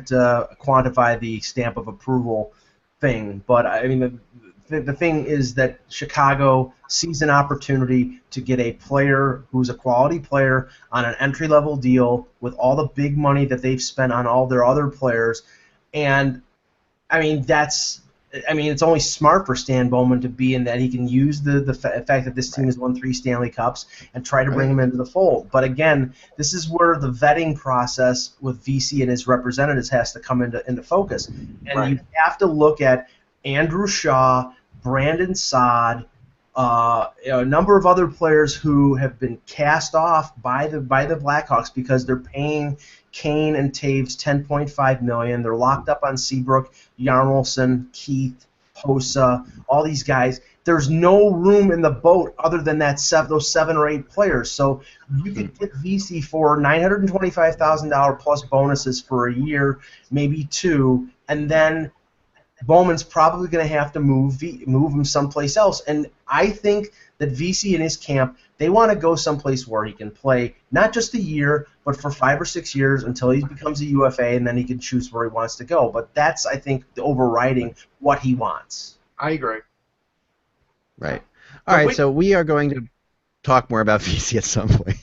quantify the stamp of approval thing, but I mean the thing is that Chicago sees an opportunity to get a player who's a quality player on an entry-level deal with all the big money that they've spent on all their other players, and I mean it's only smart for Stan Bowman to be in that he can use the fact that this team has won 3 Stanley Cups and try to bring him into the fold. But again, this is where the vetting process with VC and his representatives has to come into focus. And you have to look at Andrew Shaw, Brandon Saad, a number of other players who have been cast off by the Blackhawks because they're paying Kane and Taves $10.5 million. They're locked up on Seabrook, Yarnolson, Keith, Hossa, all these guys. There's no room in the boat other than those 7 or 8 players. So you could get VC for $925,000 plus bonuses for a year, maybe 2, and then Bowman's probably going to have to move him someplace else. And I think that VC and his camp, they want to go someplace where he can play not just a year, but for 5 or 6 years until he becomes a UFA, and then he can choose where he wants to go. But that's, I think, the overriding what he wants. I agree. Right. All right, so we are going to talk more about VC at some point.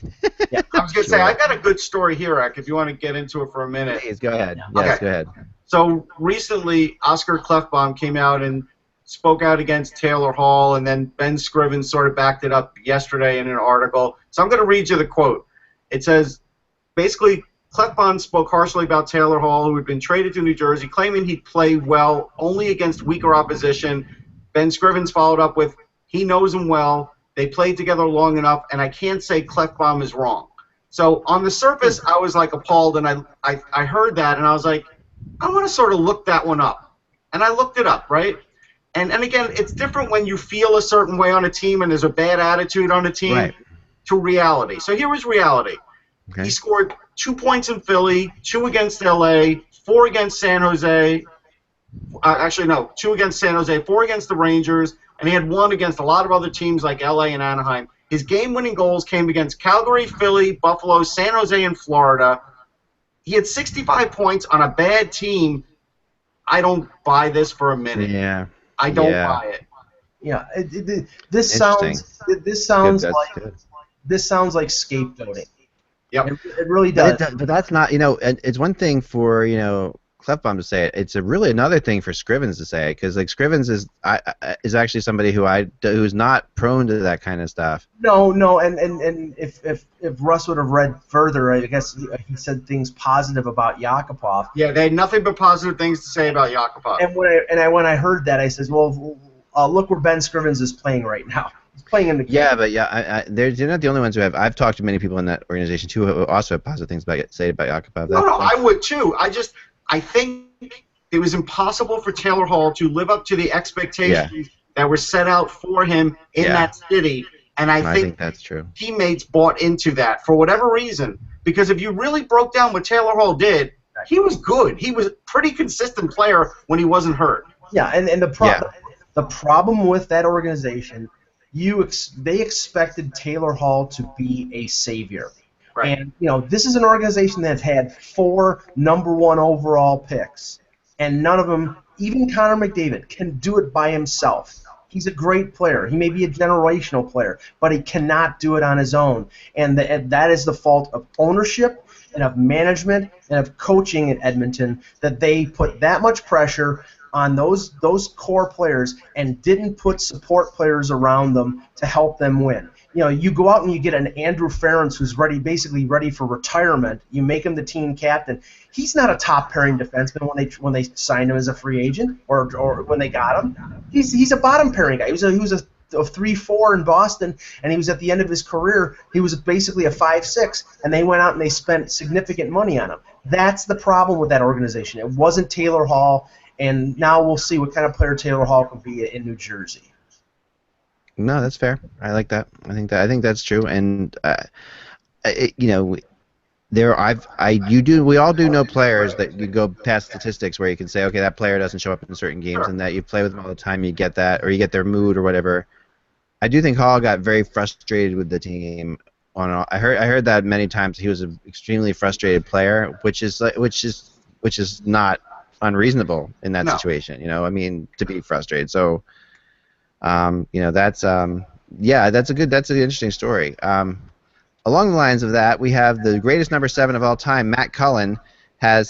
Yeah, I was going to say, I got a good story here, Ek, if you want to get into it for a minute. Please, go ahead. Okay. Yes, go ahead. So recently, Oscar Klefbom came out and spoke out against Taylor Hall, and then Ben Scrivens sort of backed it up yesterday in an article. So I'm going to read you the quote. It says, basically, Klefbom spoke harshly about Taylor Hall, who had been traded to New Jersey, claiming he'd play well only against weaker opposition. Ben Scrivens followed up with, he knows him well, they played together long enough, and I can't say Klefbom is wrong. So on the surface, I was like appalled, and I heard that, and I was like, I want to sort of look that one up. And I looked it up, right? And again, it's different when you feel a certain way on a team and there's a bad attitude on a team to reality. So here was reality. Okay. He scored 2 points in Philly, 2 against LA, 4 against San Jose. 2 against San Jose, 4 against the Rangers, and he had 1 against a lot of other teams like LA and Anaheim. His game-winning goals came against Calgary, Philly, Buffalo, San Jose, and Florida. He had 65 points on a bad team. I don't buy this for a minute. Yeah. I don't buy it. Yeah, this sounds like scapegoating. Yep. It really does. But that's not, it's one thing for, Clefbaum to say it. It's really another thing for Scrivens to say it, because like Scrivens is actually somebody who's not prone to that kind of stuff. No, and if Russ would have read further, I guess he said things positive about Yakupov. Yeah, they had nothing but positive things to say about Yakupov. And when I heard that, I said, well, look where Ben Scrivens is playing right now. He's playing in the game. Yeah, but they're not the only ones who have. I've talked to many people in that organization too who also have positive things to say about Yakupov. No, I would too. I think it was impossible for Taylor Hall to live up to the expectations that were set out for him in that city, and I think that's true. Teammates bought into that for whatever reason, because if you really broke down what Taylor Hall did, he was good. He was a pretty consistent player when he wasn't hurt. Yeah, and the problem with that organization, they expected Taylor Hall to be a savior. Right. And, this is an organization that's had 4 #1 overall picks, and none of them, even Connor McDavid, can do it by himself. He's a great player. He may be a generational player, but he cannot do it on his own. And that is the fault of ownership and of management and of coaching in Edmonton, that they put that much pressure on those core players and didn't put support players around them to help them win. You go out and you get an Andrew Ference who's basically ready for retirement. You make him the team captain. He's not a top pairing defenseman when they signed him as a free agent or when they got him. He's a bottom pairing guy. He was a 3-4 in Boston, and he was at the end of his career. He was basically a 5-6, and they went out and they spent significant money on him. That's the problem with that organization. It wasn't Taylor Hall, and now we'll see what kind of player Taylor Hall can be in New Jersey. No, that's fair. I like that. I think that's true. And we all do know players that you go past statistics where you can say, okay, that player doesn't show up in certain games, and that you play with them all the time, you get that, or you get their mood or whatever. I do think Hall got very frustrated with the team. I heard that many times. He was an extremely frustrated player, which is not unreasonable in that situation. To be frustrated. So. That's an interesting story. Along the lines of that, we have the greatest number 7 of all time, Matt Cullen, has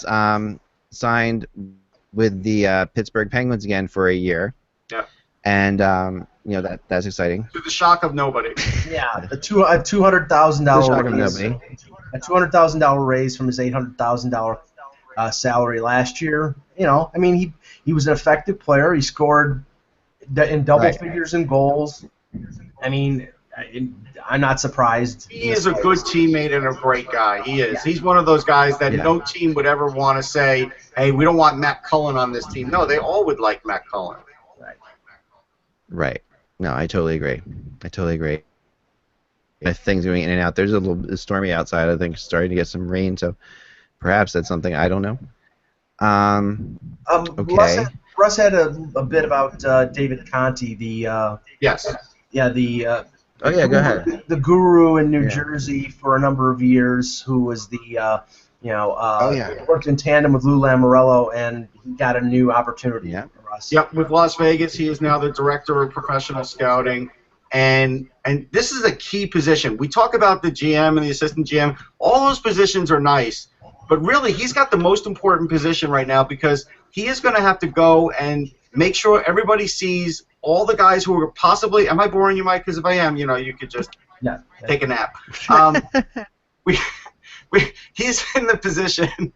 signed with the Pittsburgh Penguins again for a year. Yeah. And that's exciting. To the shock of nobody. Yeah, a $200,000 raise. A $200,000 raise from his $800,000 salary last year. He was an effective player. He scored in double figures in goals. I'm not surprised. He is a good teammate and a great guy. He is. He's one of those guys that no team would ever want to say, hey, we don't want Matt Cullen on this team. No, they all would like Matt Cullen. Right. No, I totally agree. Things going in and out. There's a little stormy outside. I think starting to get some rain, so perhaps that's something I don't know. Okay. Russ had a bit about David Conti, yes. Go ahead. The guru in New Jersey for a number of years, who was worked in tandem with Lou Lamoriello, and he got a new opportunity for us. Yep, with Las Vegas, he is now the director of professional scouting, and this is a key position. We talk about the GM and the assistant GM. All those positions are nice, but really he's got the most important position right now, because he is going to have to go and make sure everybody sees all the guys who are possibly. Am I boring you, Mike? Because if I am, you could just take a nap. He's in the position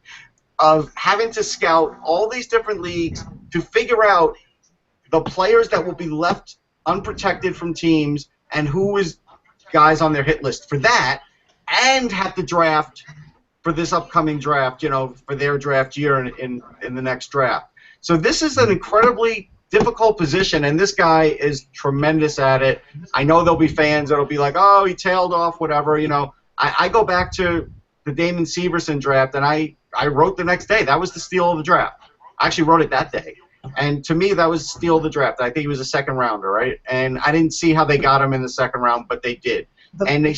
of having to scout all these different leagues to figure out the players that will be left unprotected from teams and who is guys on their hit list for that, and have to draft for this upcoming draft, for their draft year in the next draft. So this is an incredibly difficult position, and this guy is tremendous at it. I know there'll be fans that'll be like, oh, he tailed off, whatever. I go back to the Damon Severson draft, and I wrote the next day. That was the steal of the draft. I actually wrote it that day. And to me, that was steal of the draft. I think he was a second rounder, right? And I didn't see how they got him in the second round, but they did. And they,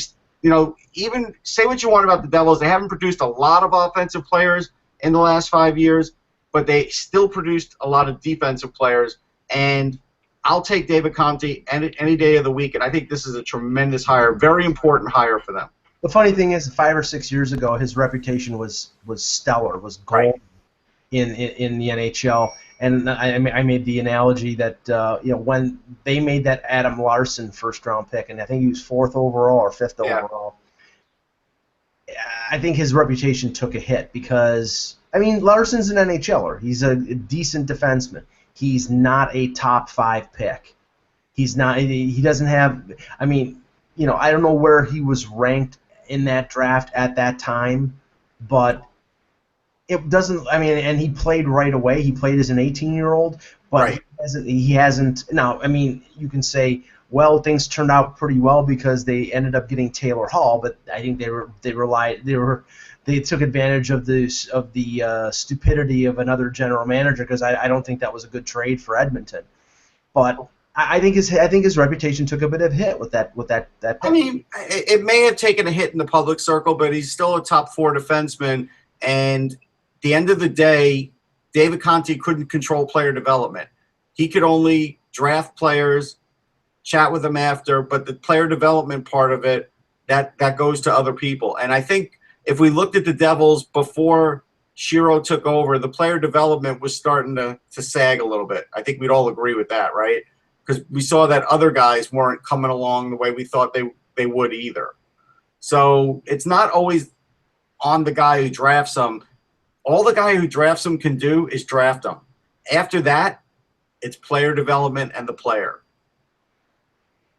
even say what you want about the Devils, they haven't produced a lot of offensive players in the last 5 years, but they still produced a lot of defensive players. And I'll take David Conte any day of the week, and I think this is a tremendous hire, very important hire for them. The funny thing is, 5 or 6 years ago, his reputation was stellar, was gold in the NHL. And I made the analogy that when they made that Adam Larson first-round pick, and I think he was 4th overall or 5th overall, I think his reputation took a hit because, Larson's an NHLer. He's a decent defenseman. He's not a top 5 pick. He's not. He doesn't have. I don't know where he was ranked in that draft at that time, but it doesn't. And he played right away. He played as an 18-year-old, but he hasn't. Now, you can say, well, things turned out pretty well because they ended up getting Taylor Hall, but I think they took advantage of the stupidity of another general manager because I don't think that was a good trade for Edmonton. But I think his reputation took a bit of a hit with that pick. It may have taken a hit in the public circle, but he's still a top 4 defenseman. And at the end of the day, David Conte couldn't control player development. He could only draft players, chat with them after, but the player development part of it, that goes to other people. And I think if we looked at the Devils before Shiro took over, the player development was starting to sag a little bit. I think we'd all agree with that, right? Because we saw that other guys weren't coming along the way we thought they would either. So it's not always on the guy who drafts them. All the guy who drafts them can do is draft them. After that, it's player development and the player.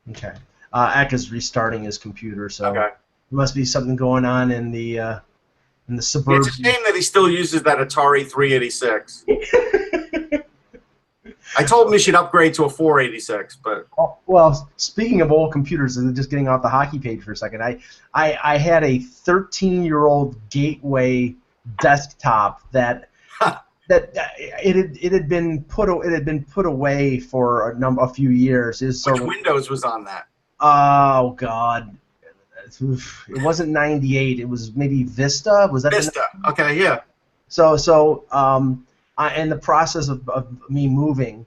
Okay. Aka's restarting his computer, so okay. There must be something going on in the suburbs. It's a shame that he still uses that Atari 386. I told him he should upgrade to a 486, but well, speaking of old computers, just getting off the hockey page for a second, I had a 13-year-old Gateway desktop that it had been put away for a few years. Which Windows was on that? Oh God, it wasn't 98. It was maybe Vista. Was that Vista? Okay, yeah. So in the process of me moving,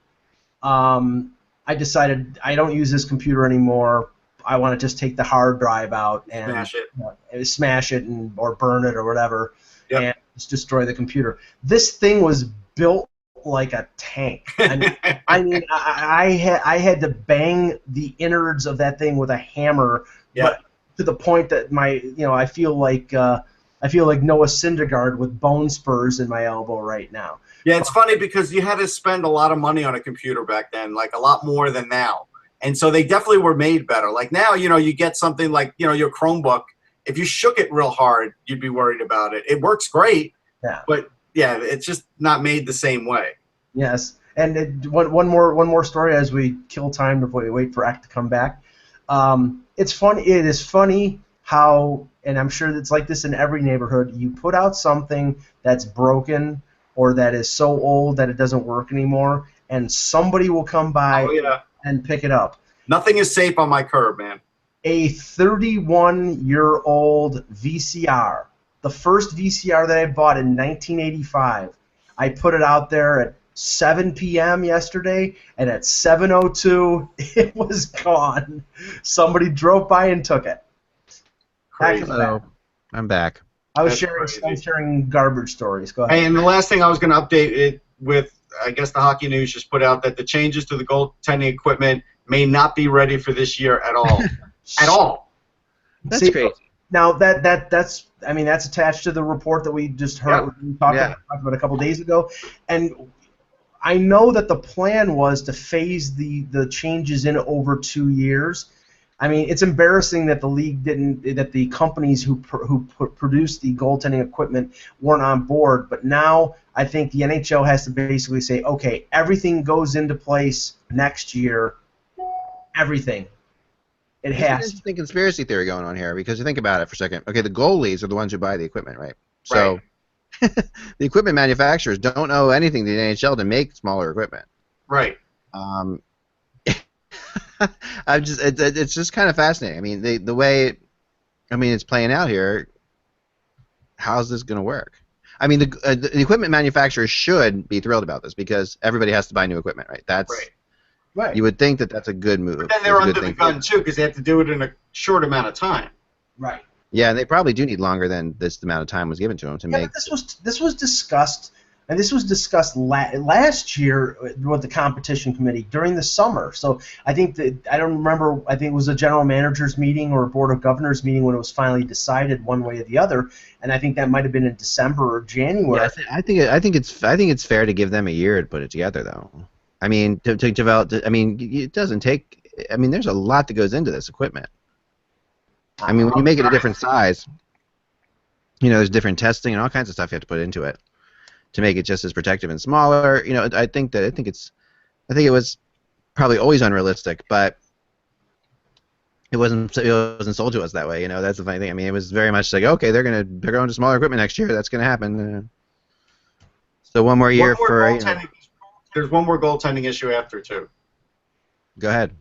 I decided I don't use this computer anymore. I want to just take the hard drive out and smash it or burn it or whatever, and just destroy the computer. This thing was built like a tank. I had to bang the innards of that thing with a hammer, but to the point that I feel like Noah Syndergaard with bone spurs in my elbow right now. Yeah, it's funny because you had to spend a lot of money on a computer back then, like a lot more than now. And so they definitely were made better. Like now, you get something like, your Chromebook. If you shook it real hard, you'd be worried about it. It works great, but it's just not made the same way. Yes, and one more story as we kill time before we wait for Act to come back. It's funny. It is funny how, and I'm sure it's like this in every neighborhood. You put out something that's broken or that is so old that it doesn't work anymore, and somebody will come by and pick it up. Nothing is safe on my curb, man. A 31-year-old VCR, the first VCR that I bought in 1985. I put it out there at 7 p.m. yesterday, and at 7:02, it was gone. Somebody drove by and took it. Hello, I'm back. I was sharing garbage stories. Go ahead. Hey, and the last thing I was going to update it with, I guess the Hockey News just put out that the changes to the goaltending equipment may not be ready for this year at all. At all. That's crazy. Now that's attached to the report that we just heard. We talked about a couple days ago, and I know that the plan was to phase the changes in over 2 years. It's embarrassing that the league that the companies who produced the goaltending equipment weren't on board. But now I think the NHL has to basically say, okay, everything goes into place next year. Everything. It has. There's an interesting conspiracy theory going on here because you think about it for a second. Okay, the goalies are the ones who buy the equipment, right? So the equipment manufacturers don't owe anything to the NHL to make smaller equipment. Right. it's just kind of fascinating. I mean, the way, I mean, it's playing out here. How's this going to work? I mean, the equipment manufacturers should be thrilled about this because everybody has to buy new equipment, right? Right. You would think that that's a good move. But then they're under the gun too because they have to do it in a short amount of time. Right. Yeah, and they probably do need longer than this amount of time was given to them to make. But this was discussed, and this was discussed last year with the competition committee during the summer. So I think that I don't remember. I think it was a general managers meeting or a board of governors meeting when it was finally decided one way or the other. And I think that might have been in December or January. Yeah, I think it's fair to give them a year to put it together, though. I mean, to develop. I mean, it doesn't take. I mean, there's a lot that goes into this equipment. I mean, when you make it a different size, there's different testing and all kinds of stuff you have to put into it to make it just as protective and smaller. I think it was probably always unrealistic, but it wasn't sold to us that way. That's the funny thing. I mean, it was very much like, okay, they're going to smaller equipment next year. That's going to happen. So one more year for. There's one more goaltending issue after too. Go ahead.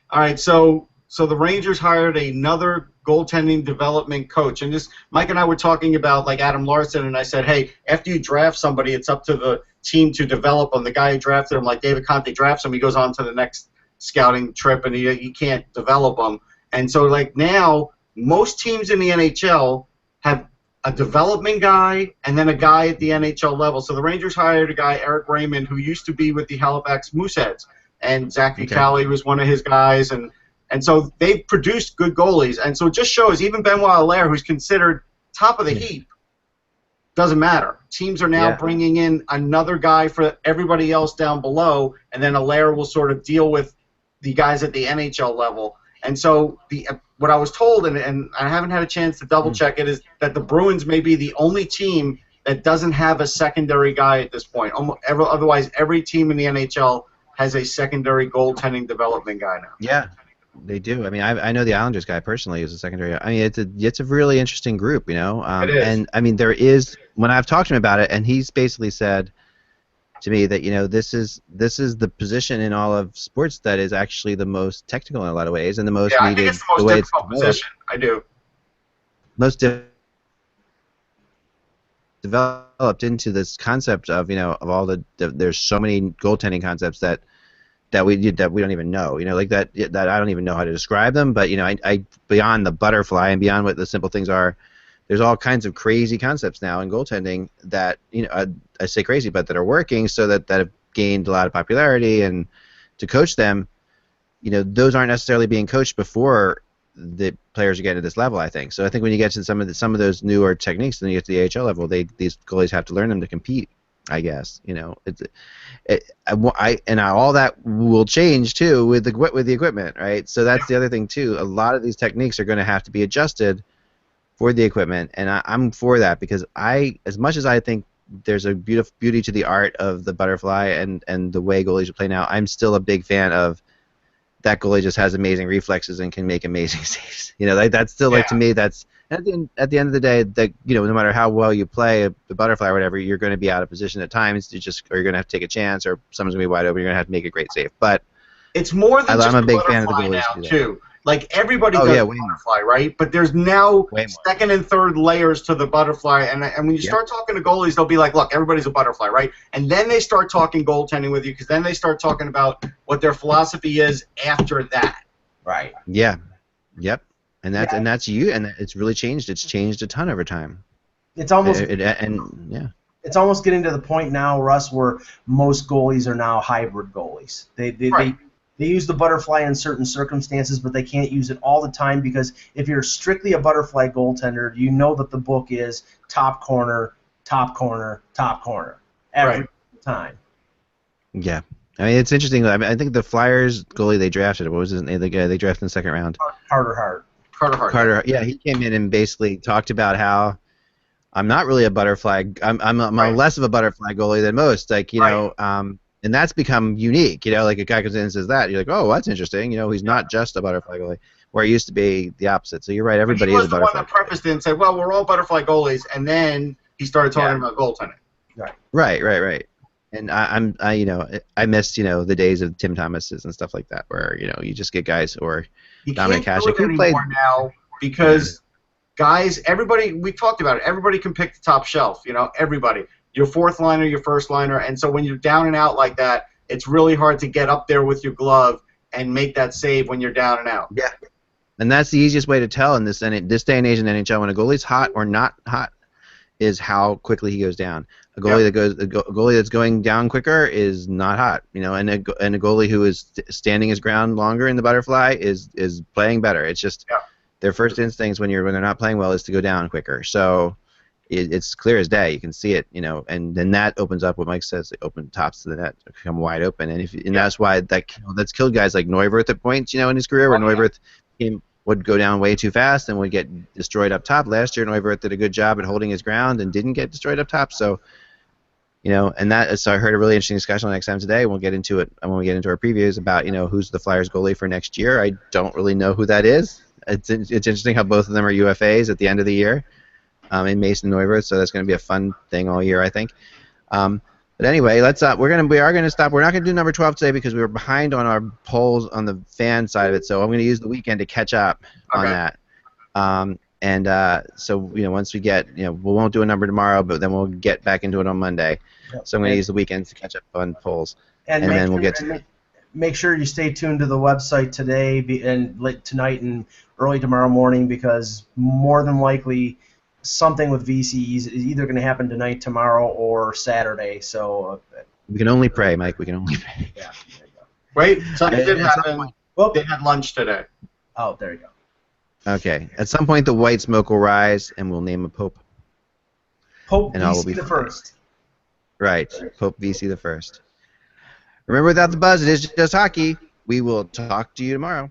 All right, so the Rangers hired another goaltending development coach, and Mike and I were talking about like Adam Larson, and I said, hey, after you draft somebody, it's up to the team to develop them. The guy who drafted him, like David Conte drafts him, he goes on to the next scouting trip, and he can't develop them. And so like now, most teams in the NHL have a development guy and then a guy at the NHL level. So the Rangers hired a guy, Eric Raymond, who used to be with the Halifax Mooseheads, and Zach Fucale was one of his guys, and so they've produced good goalies. And so it just shows even Benoit Allaire, who's considered top of the heap, doesn't matter. Teams are now bringing in another guy for everybody else down below, and then Allaire will sort of deal with the guys at the NHL level. And so what I was told, and I haven't had a chance to double-check it, is that the Bruins may be the only team that doesn't have a secondary guy at this point. Otherwise, every team in the NHL has a secondary goaltending development guy now. Yeah. They do. I mean, I know the Islanders guy personally is a secondary. I mean, it's a really interesting group, It is. And I mean, there is when I've talked to him about it, and he's basically said to me that this is the position in all of sports that is actually the most technical in a lot of ways and the most needed. I think it's the most difficult position. I do. Most developed into this concept of of all there's so many goaltending concepts that we don't even know, like that I don't even know how to describe them, but I beyond the butterfly and beyond what the simple things are, there's all kinds of crazy concepts now in goaltending that I say crazy, but that are working, so that have gained a lot of popularity, and to coach them, those aren't necessarily being coached before the players are getting to this level. I think so. I think when you get to some of those newer techniques, then you get to the AHL level, these goalies have to learn them to compete. I guess all that will change too with the equipment, right? So that's the other thing too. A lot of these techniques are going to have to be adjusted for the equipment, and I'm for that because as much as I think there's a beauty to the art of the butterfly and the way goalies should play now, I'm still a big fan of that goalie just has amazing reflexes and can make amazing saves. That's still to me that's. At the end of the day, no matter how well you play the butterfly or whatever, you're going to be out of position at times. Or you're going to have to take a chance, or someone's going to be wide open. You're going to have to make a great save. But it's more than I'm just a big butterfly fan of the goalies now, too. Like everybody does the butterfly, right? But there's now second and third layers to the butterfly, and when you start talking to goalies, they'll be like, "Look, everybody's a butterfly, right?" And then they start talking goaltending with you, because then they start talking about what their philosophy is after that. Right. Yeah. Yep. And that's it's really changed. It's changed a ton over time. It's almost It's almost getting to the point now, Russ, where most goalies are now hybrid goalies. They use the butterfly in certain circumstances, but they can't use it all the time, because if you're strictly a butterfly goaltender, you know that the book is top corner, top corner, top corner every time. Yeah. I mean, it's interesting. I mean, I think the Flyers goalie they drafted, what was his name? The guy they drafted in the second round. Carter Hart. Carter, yeah, he came in and basically talked about how I'm not really a butterfly. I'm less of a butterfly goalie than most. Like and that's become unique. Like a guy comes in and says that, you're like, oh, that's interesting. He's not just a butterfly goalie, where it used to be the opposite. So you're right. Everybody is a butterfly. He was the one that prefaced it and said, well, we're all butterfly goalies, and then he started talking about goaltending. Right. And I missed the days of Tim Thomases and stuff like that, where you just get guys or You Dominic can't do Hasek it who played. anymore now because guys, everybody, we talked about it. Everybody can pick the top shelf. Everybody, your fourth liner, your first liner, and so when you're down and out like that, it's really hard to get up there with your glove and make that save when you're down and out. Yeah. And that's the easiest way to tell in this day and age in the NHL when a goalie's hot or not hot is how quickly he goes down. A goalie that's going down quicker is not hot, and a goalie who is standing his ground longer in the butterfly is playing better. It's just their first instincts when they're not playing well is to go down quicker. So it's clear as day. You can see it, and then that opens up what Mike says. They open tops to the net, become wide open, and that's why that's killed guys like Neuwirth at points, in his career, where Neuwirth would go down way too fast and would get destroyed up top. Last year, Neuwirth did a good job at holding his ground and didn't get destroyed up top. So, so I heard a really interesting discussion on XM today. We'll get into it when we get into our previews about who's the Flyers goalie for next year. I don't really know who that is. It's interesting how both of them are UFAs at the end of the year, in Mason Neuwirth. So that's going to be a fun thing all year, I think. But anyway, we are gonna stop. We're not gonna do number 12 today because we were behind on our polls on the fan side of it. So I'm gonna use the weekend to catch up on that. So once we get we won't do a number tomorrow, but then we'll get back into it on Monday. Yep. So I'm gonna use the weekends to catch up on polls, and then we'll get to. Make sure you stay tuned to the website today and late tonight and early tomorrow morning, because more than likely something with VCs is either going to happen tonight, tomorrow, or Saturday. So we can only pray, Mike. We can only pray. Yeah. There you go. Wait, something did happen. Well, they had lunch today. Oh, there you go. Okay. At some point, the white smoke will rise, and we'll name a pope. Pope VC the First. Right. Pope VC the First. Remember, without the buzz, it is just hockey. We will talk to you tomorrow.